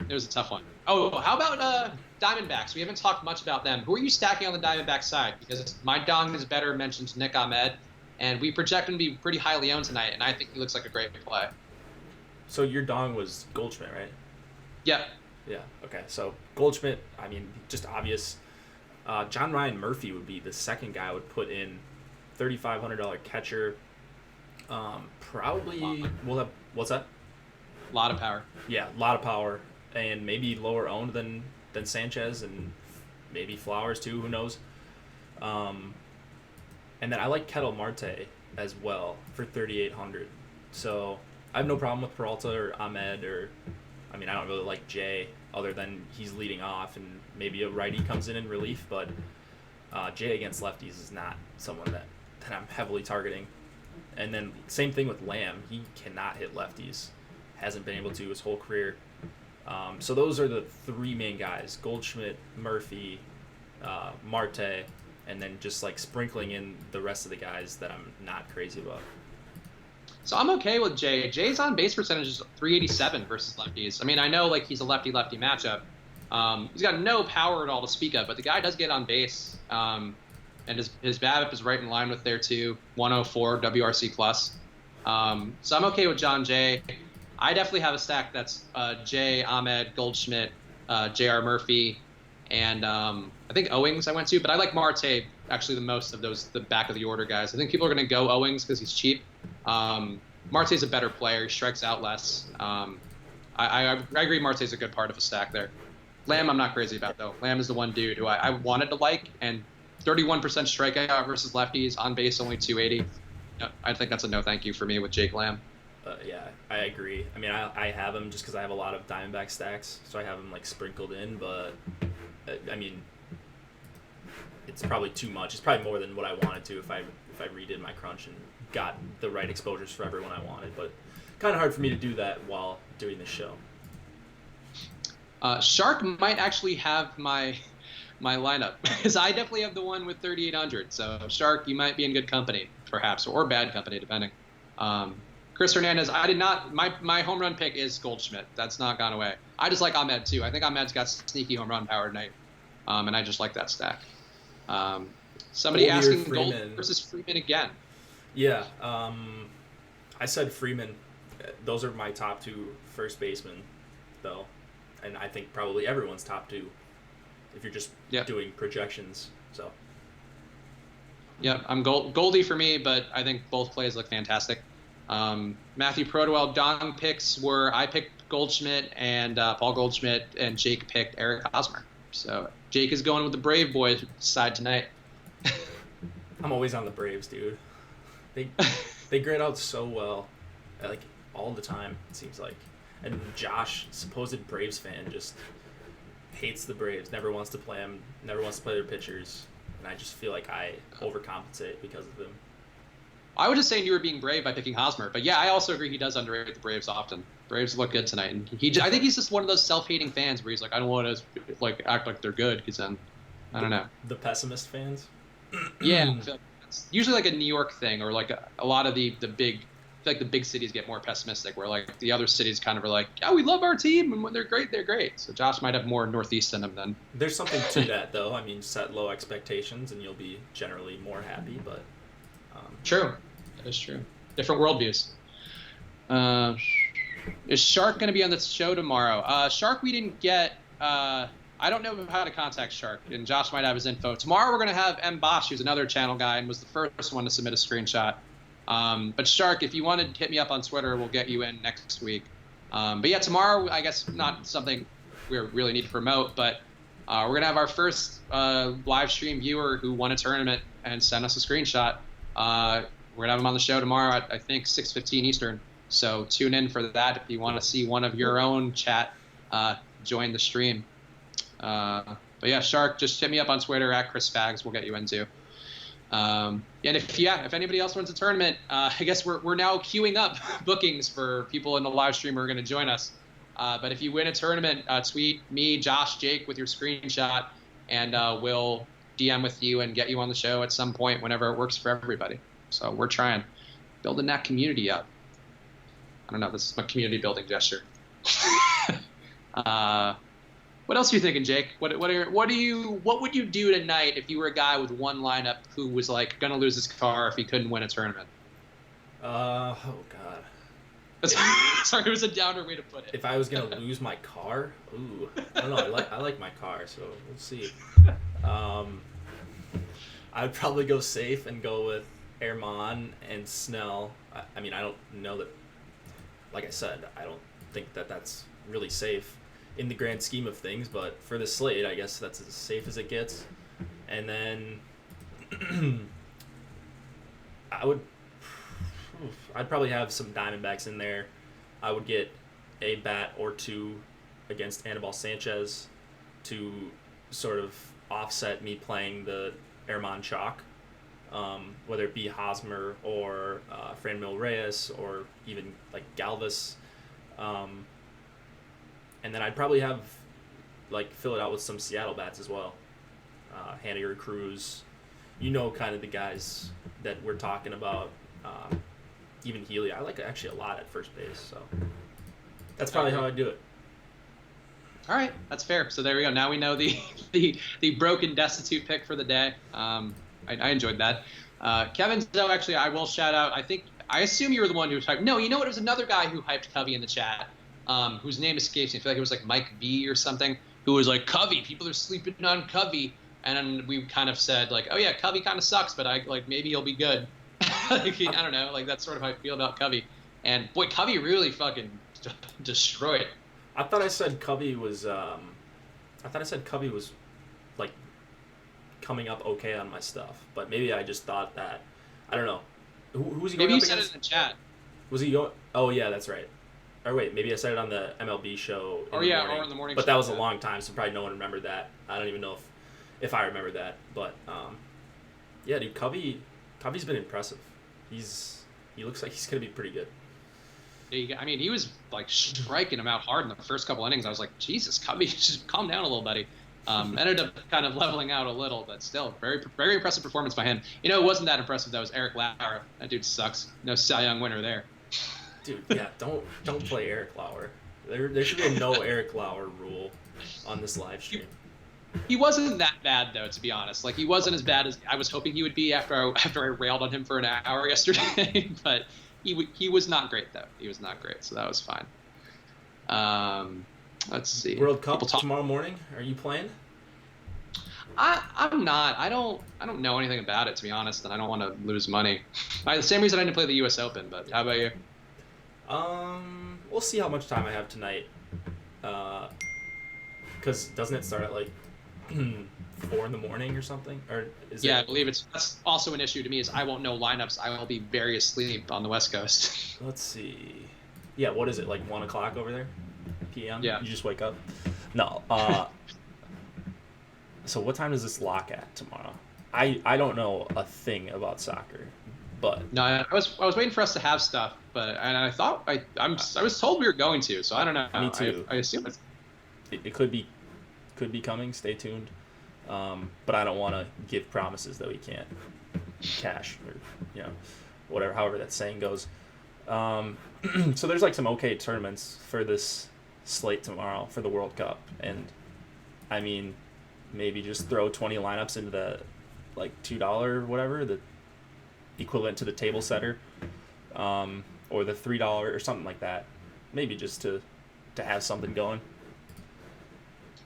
S1: It was a tough one. Oh, how about Diamondbacks? We haven't talked much about them. Who are you stacking on the Diamondback side? Because my dong is better mentioned Nick Ahmed, and we project him to be pretty highly owned tonight, and I think he looks like a great play.
S2: So your dong was Goldschmidt, right?
S1: Yep.
S2: Yeah. Okay. So Goldschmidt, I mean, just obvious. John Ryan Murphy would be the second guy I would put in. $3,500 catcher. Probably we'll have what's that?
S1: A lot of power.
S2: Yeah, a lot of power, and maybe lower owned than Sanchez, and maybe Flowers too. Who knows? And then I like Ketel Marte as well for 3,800. So I have no problem with Peralta or Ahmed, or I mean, I don't really like Jay other than he's leading off and maybe a righty comes in relief, but Jay against lefties is not someone that I'm heavily targeting. And then same thing with Lamb. He cannot hit lefties. Hasn't been able to his whole career. So those are the three main guys: Goldschmidt, Murphy, Marte, and then just like sprinkling in the rest of the guys that I'm not crazy about.
S1: So I'm okay with Jay. Jay's on base percentage is 387 versus lefties. I mean, I know like he's a lefty-lefty matchup. He's got no power at all to speak of, but the guy does get on base. And his BABIP is right in line with there too, 104 WRC plus. So I'm okay with John Jay. I definitely have a stack that's Jay, Ahmed, Goldschmidt, J.R. Murphy, and I think Owings I went to, but I like Marte actually the most of those, the back of the order guys. I think people are going to go Owings because he's cheap. Marte's a better player. He strikes out less. I agree Marte's a good part of a stack there. Lamb I'm not crazy about, though. Lamb is the one dude who I wanted to like, and 31% strikeout versus lefties, on base only 280. I think that's a no thank you for me with Jake Lamb.
S2: Yeah, I agree. I mean, I have him just because I have a lot of Diamondback stacks, so I have him like sprinkled in, but I mean, it's probably too much. It's probably more than what I wanted to if I redid my crunch and got the right exposures for everyone I wanted, but kind of hard for me to do that while doing this show.
S1: Shark might actually have my lineup because I definitely have the one with 3,800. So Shark, you might be in good company, perhaps, or bad company, depending. Chris Hernandez, I did not. My home run pick is Goldschmidt. That's not gone away. I just like Ahmed too. I think Ahmed's got sneaky home run power tonight, and I just like that stack. Somebody asking Gold versus Freeman again.
S2: Yeah, I said Freeman. Those are my top two first basemen, though, and I think probably everyone's top two if you're just doing projections. So.
S1: Yeah, I'm Goldie for me, but I think both plays look fantastic. Matthew Prodwell dong picks were I picked Goldschmidt and Paul Goldschmidt, and Jake picked Eric Hosmer. So Jake is going with the Brave boys side tonight.
S2: I'm always on the Braves, dude. They grid out so well, like all the time it seems like. And Josh, supposed Braves fan, just hates the Braves. Never wants to play them. Never wants to play their pitchers. And I just feel like I overcompensate because of him.
S1: I was just saying you were being brave by picking Hosmer, but yeah, I also agree he does underrate the Braves often. Braves look good tonight, and I think he's just one of those self-hating fans where he's like, I don't want to like act like they're good because then I don't know.
S2: The pessimist fans.
S1: Yeah, I feel like it's usually like a New York thing, or like a lot of the big, I feel like the big cities get more pessimistic, where like the other cities kind of are like, yeah, we love our team, and when they're great, they're great. So Josh might have more Northeast in him then.
S2: There's something to that though. I mean, set low expectations, and you'll be generally more happy. But
S1: true. That is true. Different worldviews. Is Shark going to be on the show tomorrow? Shark, we didn't get I don't know how to contact Shark, and Josh might have his info. Tomorrow we're going to have M. Bosch, who's another channel guy and was the first one to submit a screenshot. But Shark, if you want to hit me up on Twitter, we'll get you in next week. But yeah, tomorrow, I guess not something we really need to promote, but we're going to have our first live stream viewer who won a tournament and sent us a screenshot. We're going to have him on the show tomorrow at, I think, 6:15 Eastern. So tune in for that if you want to see one of your own chat join the stream. But yeah, Shark, just hit me up on Twitter at Chris Fags. We'll get you into. And if anybody else wins a tournament, I guess we're now queuing up bookings for people in the live stream who are going to join us. But if you win a tournament, tweet me, Josh, Jake with your screenshot, and we'll DM with you and get you on the show at some point whenever it works for everybody. So we're trying building that community up. I don't know. This is my community building gesture. What else are you thinking, Jake? What would you do tonight if you were a guy with one lineup who was like gonna lose his car if he couldn't win a tournament?
S2: Oh God.
S1: Sorry, it was a downer way to put it.
S2: If I was gonna lose my car, ooh, I don't know. I like my car, so we'll see. I'd probably go safe and go with Ehrman and Snell. I mean, I don't know that. Like I said, I don't think that that's really safe in the grand scheme of things, but for the slate, I guess that's as safe as it gets. And then I'd probably have some Diamondbacks in there. I would get a bat or two against Anibal Sanchez to sort of offset me playing the Ehrman chalk, whether it be Hosmer or Franmil Reyes or even like Galvis. And then I'd probably have, fill it out with some Seattle bats as well. Haniger, Cruz, kind of the guys that we're talking about. Even Healy, I like actually a lot at first base. So that's probably how I'd do it.
S1: All right, that's fair. So there we go. Now we know the broken, destitute pick for the day. I enjoyed that. Kevin, though, actually, I will shout out. I assume you were the one who hyped. No, you know what? It was another guy who hyped Covey in the chat. Whose name escapes me. I feel like it was like Mike B or something, who was like, Covey, people are sleeping on Covey. And then we kind of said, like, oh yeah, Covey kind of sucks, but maybe he'll be good. I don't know, that's sort of how I feel about Covey. And boy, Covey really fucking destroyed.
S2: I thought I said Covey was like coming up okay on my stuff, but maybe I just thought that, I don't know. Who was he going up against? Maybe you said it in the chat. Was he going? Oh yeah, that's right. Or wait, maybe I said it on the MLB show.
S1: Or in the morning.
S2: But that was a long time, so probably no one remembered that. I don't even know if I remember that. But yeah, dude, Covey's been impressive. He looks like he's gonna be pretty good.
S1: I mean, he was like striking him out hard in the first couple innings. I was like, Jesus, Covey, just calm down a little, buddy. Ended up kind of leveling out a little, but still, very, very impressive performance by him. It wasn't that impressive. That was Eric Lauer. That dude sucks. No Cy Young winner there.
S2: Dude, yeah, don't play Eric Lauer. There should be a no Eric Lauer rule on this live stream.
S1: He wasn't that bad, though, to be honest. Like, he wasn't as bad as I was hoping he would be after I railed on him for an hour yesterday. But he was not great, though. He was not great, so that was fine. Let's see.
S2: World Cup tomorrow morning. Are you playing?
S1: I'm not. I don't know anything about it, to be honest, and I don't want to lose money. The same reason I didn't play the U.S. Open. But how about you?
S2: We'll see how much time I have tonight. Because doesn't it start at 4 in the morning or something? Or is
S1: I believe that's also an issue to me. Is I won't know lineups. I will be very asleep on the West Coast.
S2: Let's see. Yeah, what is it, 1 o'clock over there? PM?
S1: Yeah.
S2: You just wake up? No. So what time does this lock at tomorrow? I don't know a thing about soccer, but
S1: no, I was waiting for us to have stuff, and I thought I was told we were going to, so I don't know.
S2: Me too.
S1: I assume
S2: it could be coming. Stay tuned. But I don't want to give promises that we can't cash or whatever. However that saying goes. So there's some okay tournaments for this slate tomorrow for the World Cup, and I mean, maybe just throw 20 lineups into the $2 whatever, the equivalent to the table setter, or the $3 or something like that. Maybe just to have something going.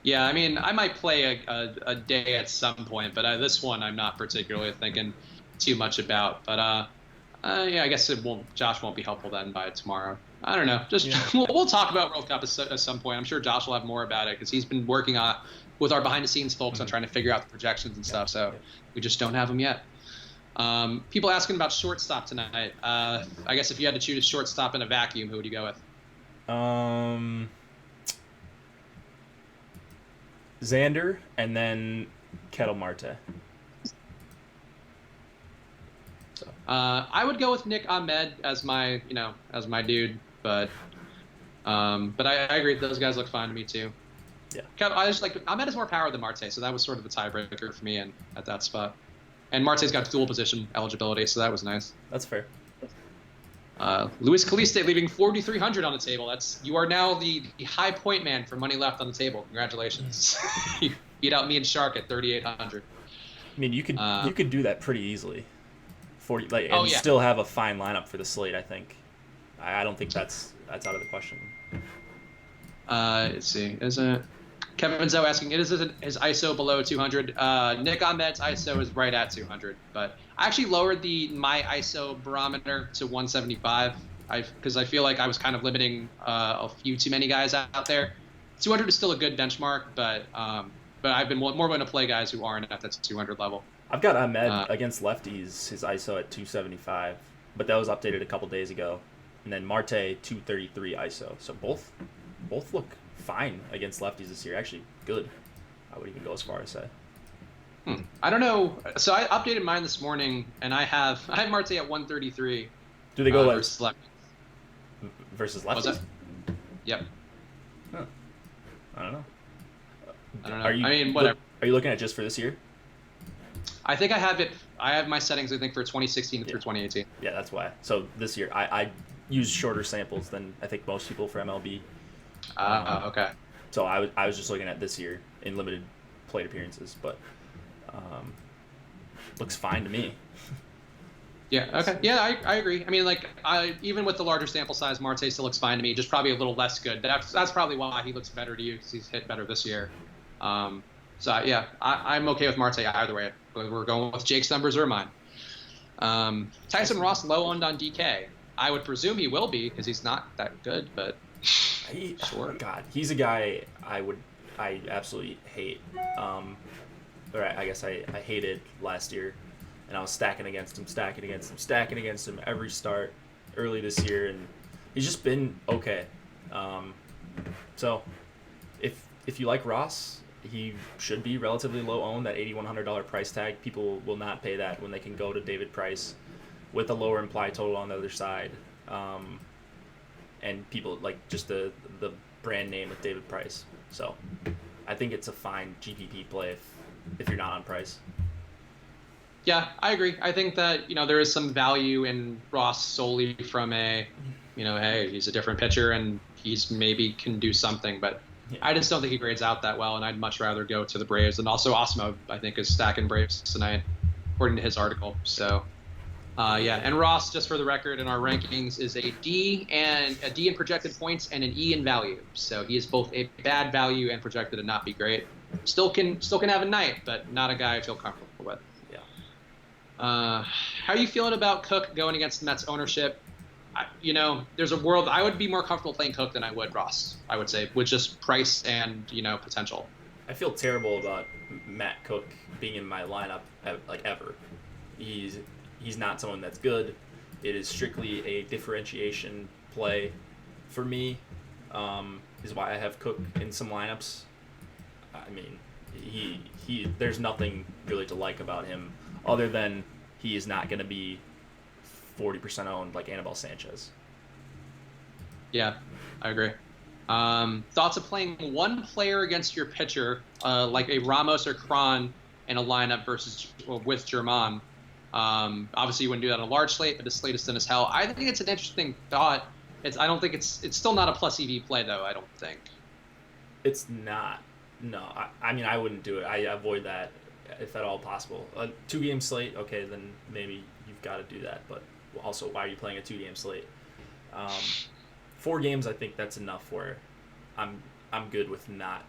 S1: Yeah, I mean, I might play a day at some point, but this one I'm not particularly thinking too much about. But yeah, I guess it won't. Josh won't be helpful then by tomorrow. I don't know. Just
S2: Yeah.
S1: we'll talk about World Cup at some point. I'm sure Josh will have more about it because he's been working on with our behind the scenes folks on
S2: Mm-hmm.
S1: trying to figure out the projections and
S2: Yep.
S1: stuff. So
S2: Yep.
S1: we just don't have them yet. People asking about shortstop tonight. I guess if you had to choose shortstop in a vacuum, who would you go with?
S2: Um, Xander and then Kettle Marte. So
S1: I would go with Nick Ahmed as my dude, but I agree those guys look fine to me too.
S2: yeah,
S1: I just like Ahmed has more power than Marte, so that was sort of the tiebreaker for me at that spot. And Marte's got dual position eligibility, so that was nice.
S2: that's fair.
S1: Luis Caliste leaving 4,300 on the table. You are now the high point man for money left on the table. Congratulations. You beat out me and Shark at 3,800.
S2: I mean, you could do that pretty easily,
S1: Oh,
S2: and
S1: yeah.
S2: still have a fine lineup for the slate. I think. I don't think that's out of the question.
S1: Let's see. Is it Kevin Zoe asking? Is his ISO below 200? Nick Ahmed's ISO is right at 200, but I actually lowered my ISO barometer to 175. Because I feel like I was kind of limiting a few too many guys out there. 200 is still a good benchmark, but I've been more going to play guys who aren't at that 200 level.
S2: I've got Ahmed against lefties, his ISO at 275, but that was updated a couple days ago, and then Marte 233 ISO. So both look fine against lefties this year. Actually, good. I would even go as far as say.
S1: I don't know. So I updated mine this morning, and I have Marte at 133.
S2: Do they go
S1: versus
S2: versus lefties?
S1: Was it? Yep.
S2: Huh. I don't know.
S1: I mean, whatever.
S2: Are you looking at just for this year?
S1: I think I have it. I have my settings. I think for 2016 through 2018.
S2: Yeah, that's why. So this year, I use shorter samples than I think most people for MLB.
S1: Okay.
S2: So I was just looking at this year in limited plate appearances, but looks fine to me.
S1: Yeah. Okay. Yeah, I agree. I mean, like, even with the larger sample size, Marte still looks fine to me. Just probably a little less good. That's probably why he looks better to you because he's hit better this year. So yeah, I'm okay with Marte either way. We're going with Jake's numbers or mine. Tyson Ross low owned on DK. I would presume he will be because he's not that good, but sure.
S2: God, he's a guy I absolutely hate. Or I guess I hated last year, and I was stacking against him every start early this year, and he's just been okay. So if you like Ross, he should be relatively low owned. That $8,100 price tag, people will not pay that when they can go to David Price with a lower implied total on the other side. And people like just the brand name with David Price. So I think it's a fine GPP play if you're not on Price.
S1: Yeah, I agree. I think that, there is some value in Ross solely from hey, he's a different pitcher and he's maybe can do something, but yeah. I just don't think he grades out that well, and I'd much rather go to the Braves. And also Osmo, I think, is stacking Braves tonight, according to his article. So, yeah. And Ross, just for the record, in our rankings, is a D in projected points and an E in value. So he is both a bad value and projected to not be great. Still can have a night, but not a guy I feel comfortable with.
S2: Yeah.
S1: How are you feeling about Cook going against the Mets ownership? There's a world I would be more comfortable playing Cook than I would Ross, I would say, with just price and, potential.
S2: I feel terrible about Matt Cook being in my lineup ever. He's not someone that's good. It is strictly a differentiation play for me, is why I have Cook in some lineups. I mean, he there's nothing really to like about him other than he is not going to be 40% owned like Anibal Sanchez.
S1: Yeah, I agree. Thoughts of playing one player against your pitcher, like a Ramos or Cron in a lineup with German. Obviously, you wouldn't do that on a large slate, but the slate is thin as hell. I think it's an interesting thought. I don't think it's still not a plus EV play though. I don't think
S2: it's not. No, I mean I wouldn't do it. I avoid that if at all possible. A 2-game slate, okay, then maybe you've got to do that. But also, why are you playing a 2-game slate? 4 games, I think that's enough where I'm good with not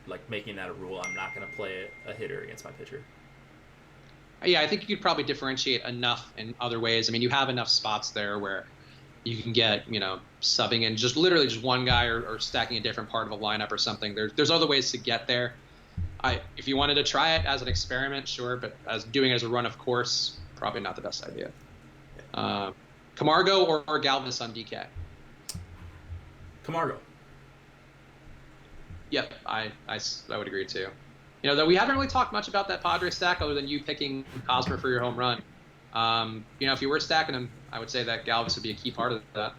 S2: like making that a rule. I'm not going to play a hitter against my pitcher.
S1: Yeah, I think you could probably differentiate enough in other ways. I mean, you have enough spots there where you can get, subbing in just literally just one guy or stacking a different part of a lineup or something. There's other ways to get there. If you wanted to try it as an experiment, sure, but as doing it as a run of course, probably not the best idea. Camargo or Galvis on DK?
S2: Camargo.
S1: Yep, I would agree too. Though we haven't really talked much about that Padres stack other than you picking Hosmer for your home run. If you were stacking him, I would say that Galvis would be a key part of that.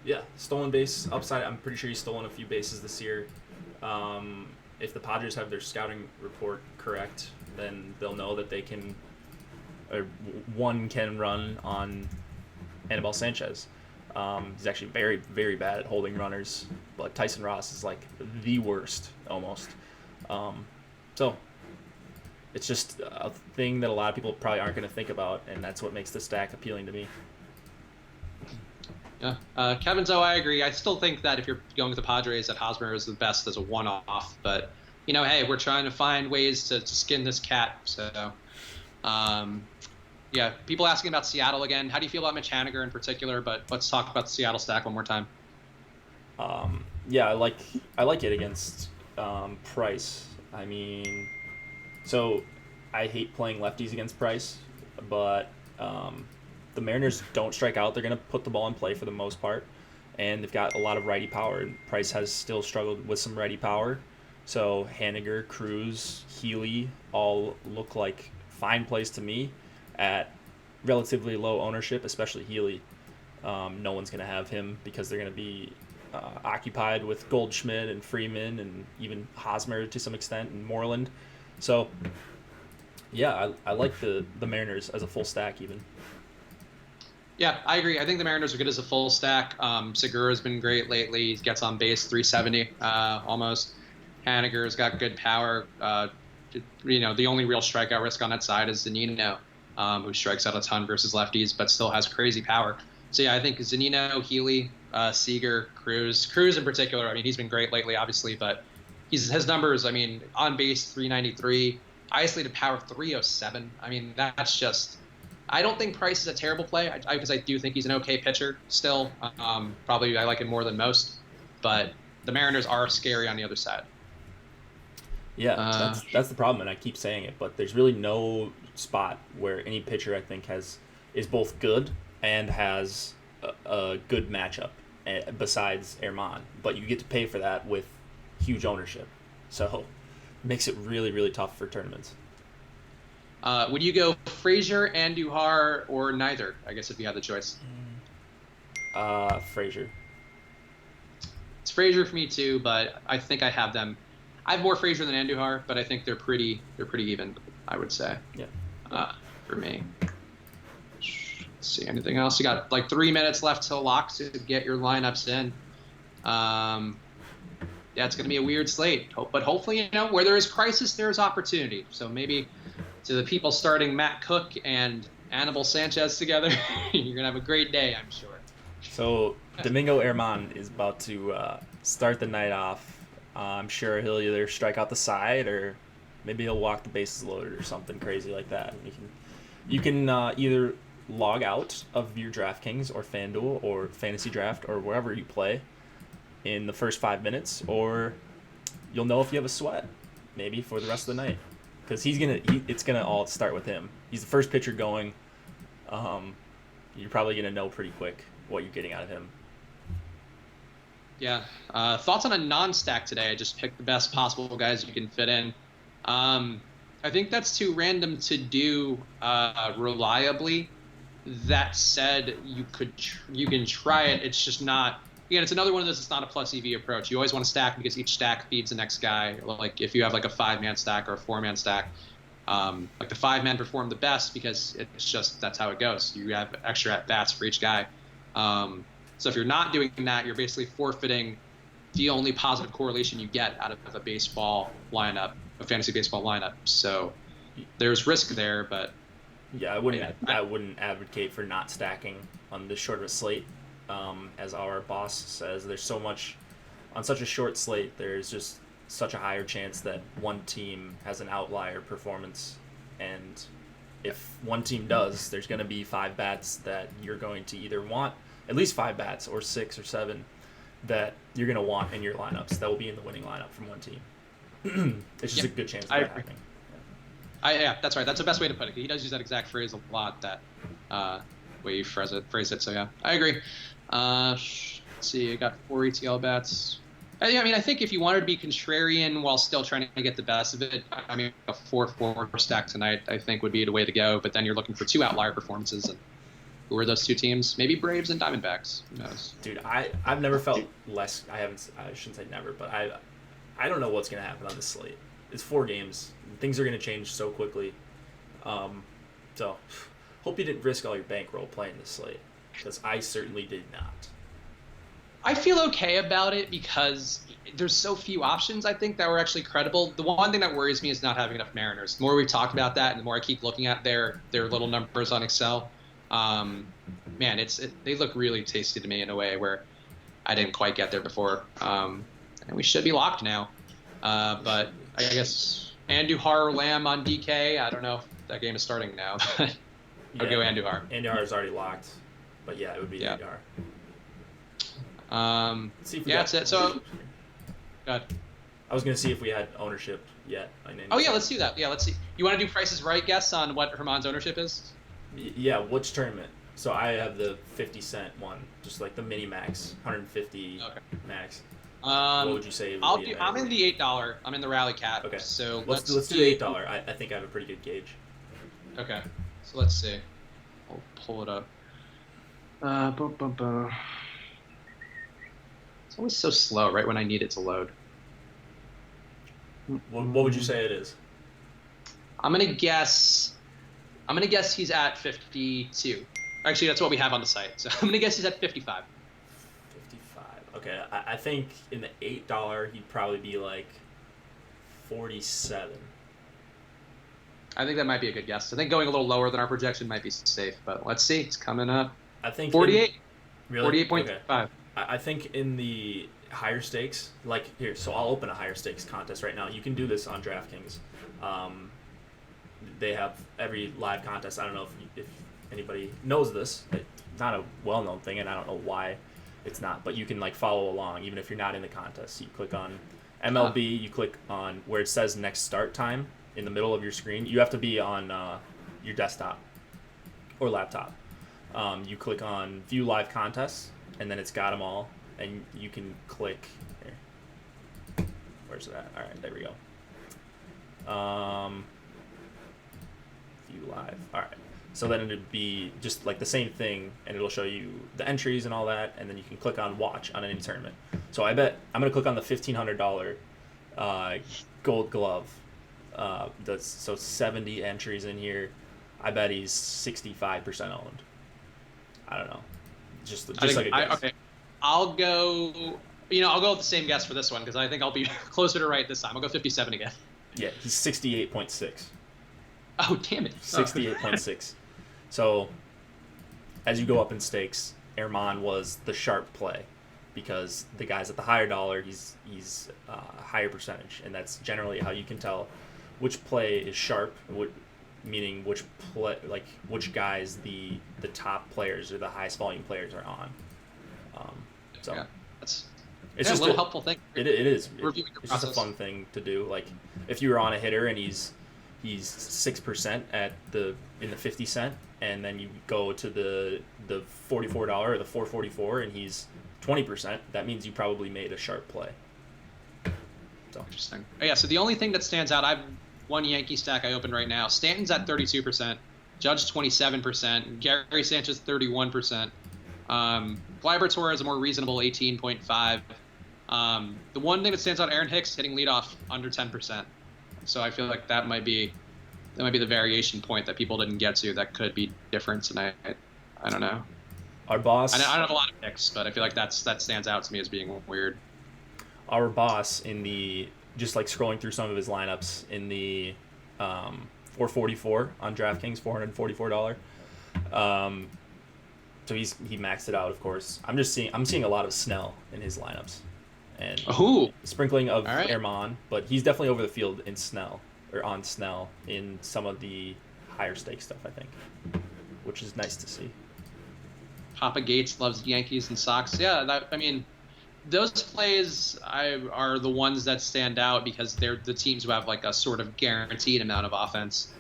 S2: Yeah, stolen base upside. I'm pretty sure he's stolen a few bases this year. If the Padres have their scouting report correct, then they'll know that they can, or one can run on Anibal Sanchez. He's actually very, very bad at holding runners, but Tyson Ross is like the worst almost. So it's just a thing that a lot of people probably aren't going to think about, and that's what makes the stack appealing to me.
S1: Yeah, Kevin Zoe, I agree. I still think that if you're going with the Padres, that Hosmer is the best as a one-off. But hey, we're trying to find ways to skin this cat. So, yeah, people asking about Seattle again. How do you feel about Mitch Haniger in particular? But let's talk about the Seattle stack one more time.
S2: Yeah, I like it against Price. I mean, so I hate playing lefties against Price, but the Mariners don't strike out. They're going to put the ball in play for the most part, and they've got a lot of righty power. And Price has still struggled with some righty power. So Haniger, Cruz, Healy all look like fine plays to me at relatively low ownership, especially Healy. No one's going to have him because they're going to be occupied with Goldschmidt and Freeman and even Hosmer to some extent and Moreland. So, yeah, I like the Mariners as a full stack even.
S1: Yeah, I agree. I think the Mariners are good as a full stack. Segura's been great lately. He gets on base 370 almost. Haniger's got good power. The only real strikeout risk on that side is Zunino, who strikes out a ton versus lefties, but still has crazy power. So, yeah, I think Zunino, Healy, Seager, Cruz in particular. I mean, he's been great lately, obviously, but his numbers, I mean, on base 393, isolated power 307. I mean, that's just – I don't think Price is a terrible play because I do think he's an okay pitcher still. Probably I like him more than most, but the Mariners are scary on the other side.
S2: Yeah, that's the problem, and I keep saying it, but there's really no spot where any pitcher I think is both good and has a good matchup besides Herman, but you get to pay for that with huge ownership, so it makes it really, really tough for tournaments.
S1: Would you go Frazier, Andujar, or neither? I guess if you had the choice.
S2: Frazier.
S1: It's Frazier for me too, but I think I have them. I have more Frazier than Andujar, but I think they're pretty even, I would say.
S2: Yeah.
S1: For me. Let's see, anything else? You got like 3 minutes left till lock to get your lineups in. Yeah, it's going to be a weird slate, but hopefully, where there is crisis, there is opportunity. So maybe to the people starting Matt Cook and Anibal Sanchez together, you're going to have a great day, I'm sure.
S2: So Domingo Herman is about to start the night off. I'm sure he'll either strike out the side or maybe he'll walk the bases loaded or something crazy like that. You can either log out of your DraftKings or FanDuel or Fantasy Draft or wherever you play in the first 5 minutes, or you'll know if you have a sweat maybe for the rest of the night, because it's gonna all start with him. He's the first pitcher going. You're probably gonna know pretty quick what you're getting out of him.
S1: Yeah. Thoughts on a non-stack today? I just picked the best possible guys you can fit in. I think that's too random to do reliably. That said, you can try it. It's just not. Again, it's another one of those. It's not a plus EV approach. You always want to stack because each stack feeds the next guy. Like if you have like a 5-man stack or a 4-man stack, like the 5-man perform the best because it's just that's how it goes. You have extra at bats for each guy. So if you're not doing that, you're basically forfeiting the only positive correlation you get out of a baseball lineup, a fantasy baseball lineup. So there's risk there, but
S2: yeah, I wouldn't advocate for not stacking on this short of a slate. As our boss says, there's so much on such a short slate. There's just such a higher chance that one team has an outlier performance, and if one team does, there's going to be 5 bats that you're going to either want, at least 5 bats or 6 or 7 that you're going to want in your lineups that will be in the winning lineup from one team. It's just a good chance of that happening.
S1: Yeah, that's right. That's the best way to put it. He does use that exact phrase a lot, that way you phrase it. So, yeah, I agree. Let's see. I got 4 ETL bats. I mean, I think if you wanted to be contrarian while still trying to get the best of it, I mean, a 4-4 stack tonight, I think, would be the way to go. But then you're looking for 2 outlier performances. And who are those 2 teams? Maybe Braves and Diamondbacks. Who knows?
S2: Dude, I've never felt less. I shouldn't say never, but I don't know what's going to happen on this slate. It's 4 games. Things are going to change so quickly. So, hope you didn't risk all your bankroll playing this slate, because I certainly did not.
S1: I feel okay about it because there's so few options, I think, that were actually credible. The one thing that worries me is not having enough Mariners. The more we've talked about that and the more I keep looking at their little numbers on Excel, man, they look really tasty to me in a way where I didn't quite get there before. And we should be locked now. But I guess Andujar Lamb on DK. I don't know if that game is starting now. But I'll go Andujar.
S2: Andujar is already locked. But yeah, it would be Andujar.
S1: That's it. So, go ahead.
S2: I was going to see if we had ownership yet.
S1: Let's do that. Yeah, let's see. You want to do Prices Right guess on what Herman's ownership is?
S2: Yeah, which tournament? So I have the 50-cent one, just like the mini max, 150 max. What would you say?
S1: I'm in the $8. I'm in the Rally Cat.
S2: Okay.
S1: So
S2: let's do $8. I think I have a pretty good gauge.
S1: Okay. So let's see. I'll pull it up. It's always so slow right when I need it to load.
S2: What would you say it is?
S1: I'm gonna guess he's at 52. Actually, that's what we have on the site. So I'm gonna guess he's at 55.
S2: 55. Okay, I think in the $8 he'd probably be like 47.
S1: I think that might be a good guess. I think going a little lower than our projection might be safe, but let's see. It's coming up.
S2: I think
S1: 48.
S2: Really?
S1: 48.5.
S2: Okay. I think in the higher stakes, like here, so I'll open a higher stakes contest right now. You can do this on DraftKings. They have every live contest. I don't know if anybody knows this. It's not a well-known thing, and I don't know why it's not. But you can like follow along even if you're not in the contest. You click on MLB. You click on where it says next start time in the middle of your screen. You have to be on your desktop or laptop. You click on View Live Contests, and then it's got them all, and you can click here. Where's that? All right, there we go. View Live. All right. So then it'd be just like the same thing, and it'll show you the entries and all that, and then you can click on Watch on any tournament. So I bet I'm gonna click on the $1,500 Gold Glove. So 70 entries in here. I bet he's 65% owned. I don't know. Just like a guess.
S1: Okay. I'll go with the same guess for this one because I think I'll be closer to right this time. I'll go 57 again.
S2: Yeah, he's 68.6.
S1: Oh, damn it.
S2: 68.6. So as you go up in stakes, Herman was the sharp play because the guys at the higher dollar, he's a higher percentage, and that's generally how you can tell which play is sharp, meaning which guys the top players or the highest volume players are on. So
S1: yeah,
S2: it's
S1: just
S2: a little
S1: helpful thing.
S2: It is.
S1: It's
S2: just a fun thing to do. Like if you were on a hitter and he's 6% in the 50 cent, and then you go to the $44 or the $4.44 and he's 20%. That means you probably made a sharp play. So
S1: interesting. Oh, yeah. So the only thing that stands out, I've one Yankee stack I opened right now. Stanton's at 32%, Judge 27%, Gary Sanchez 31%. Gleyber Torres a more reasonable 18.5. The one thing that stands out, Aaron Hicks hitting leadoff under 10%. So I feel like that might be the variation point that people didn't get to that could be different tonight. I don't know.
S2: Our boss.
S1: I don't have a lot of picks, but I feel like that stands out to me as being weird.
S2: Our boss in the just like scrolling through some of his lineups in the 444 on DraftKings, $444. So he maxed it out, of course. I'm seeing a lot of Snell in his lineups, and
S1: Ooh.
S2: sprinkling of
S1: All right.
S2: Erman, but he's definitely over the field in on Snell in some of the higher stake stuff, I think, which is nice to see.
S1: Papa Gates loves Yankees and Sox. Yeah, I mean, those plays are the ones that stand out because they're the teams who have like a sort of guaranteed amount of offense.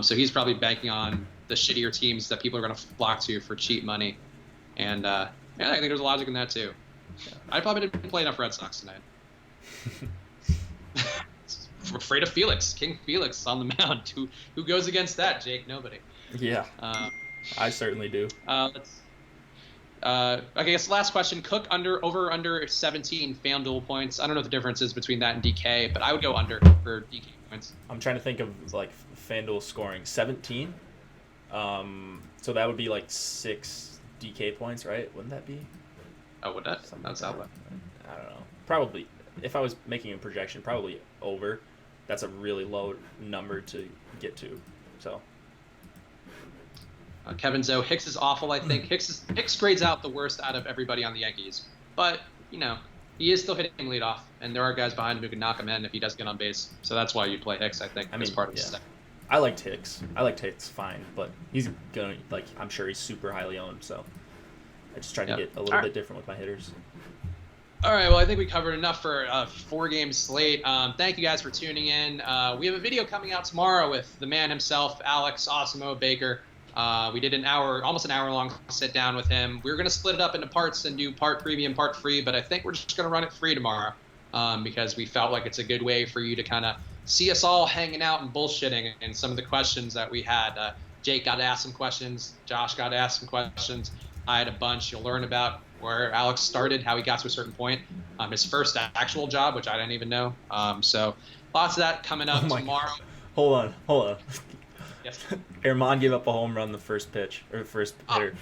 S1: So he's probably banking on the shittier teams that people are going to flock to for cheap money. And I think there's a logic in that too. I probably didn't play enough Red Sox tonight. I'm afraid of Felix, King Felix on the mound. Who goes against that, Jake? Nobody.
S2: Yeah, I certainly do.
S1: I guess last question. Cook over 17 FanDuel points. I don't know what the difference is between that and DK, but I would go under for DK points.
S2: I'm trying to think of like FanDuel scoring 17. So that would be like 6 DK points, right? Wouldn't that be?
S1: Oh, would that? That's out.
S2: I don't know. Probably, if I was making a projection, probably over. That's a really low number to get to. So.
S1: Kevin Zoe, Hicks is awful, I think. Hicks grades out the worst out of everybody on the Yankees. But, he is still hitting leadoff, and there are guys behind him who can knock him in if he does get on base. So that's why you play Hicks, I think, as part of the set.
S2: I liked Hicks. Fine, but he's going to, I'm sure he's super highly owned, so I just tried to get a little bit different with my hitters.
S1: All right, well, I think we covered enough for a 4-game slate. Thank you guys for tuning in. We have a video coming out tomorrow with the man himself, Alex Osimo Baker. We did almost an hour long sit down with him. We were going to split it up into parts and do part premium, part free, but I think we're just going to run it free tomorrow because we felt like it's a good way for you to kind of see us all hanging out and bullshitting and some of the questions that we had. Jake got to ask some questions. Josh got to ask some questions. I had a bunch. You'll learn about where Alex started, how he got to a certain point, his first actual job, which I didn't even know. So lots of that coming up tomorrow.
S2: God. Hold on.
S1: Yes.
S2: Erman gave up a home run the first pitch, or first hitter.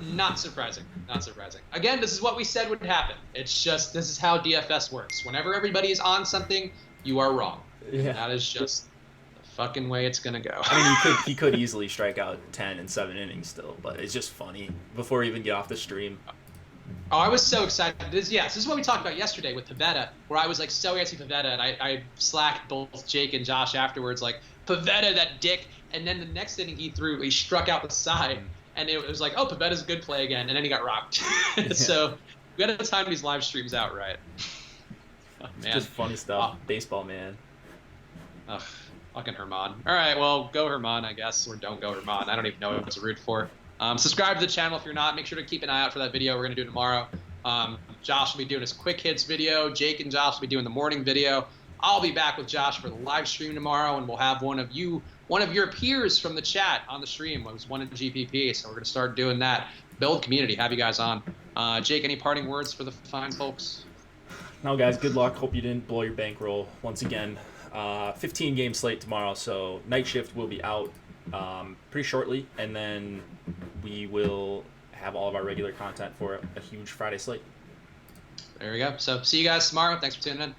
S1: Not surprising. Again, this is what we said would happen. It's just, this is how DFS works. Whenever everybody is on something, you are wrong.
S2: Yeah.
S1: That is just the fucking way it's going to go.
S2: I mean, he could easily strike out 10 in 7 innings still, but it's just funny before we even get off the stream.
S1: Oh, I was so excited. This is what we talked about yesterday with Pavetta, where I was like so anti-Pavetta, and I slacked both Jake and Josh afterwards, like, Pavetta, that dick. And then the next inning he struck out the side, and it was like, oh, Pavetta's a good play again, and then he got rocked. So we got to time these live streams out right. Oh, man.
S2: Just funny stuff. Baseball, man.
S1: Ugh, fucking Herman. All right, well, go Herman, I guess, or don't go Herman. I don't even know what to root for. Subscribe to the channel if you're not. Make sure to keep an eye out for that video we're going to do tomorrow. Josh will be doing his quick hits video. Jake and Josh will be doing the morning video. I'll be back with Josh for the live stream tomorrow, and we'll have one of your peers from the chat on the stream. It was one in GPP, so we're going to start doing that. Build community. Have you guys on. Jake, any parting words for the fine folks?
S2: No, guys, good luck. Hope you didn't blow your bankroll once again. 15-game slate tomorrow, so night shift will be out pretty shortly, and then we will have all of our regular content for a huge Friday slate.
S1: There we go. So see you guys tomorrow. Thanks for tuning in.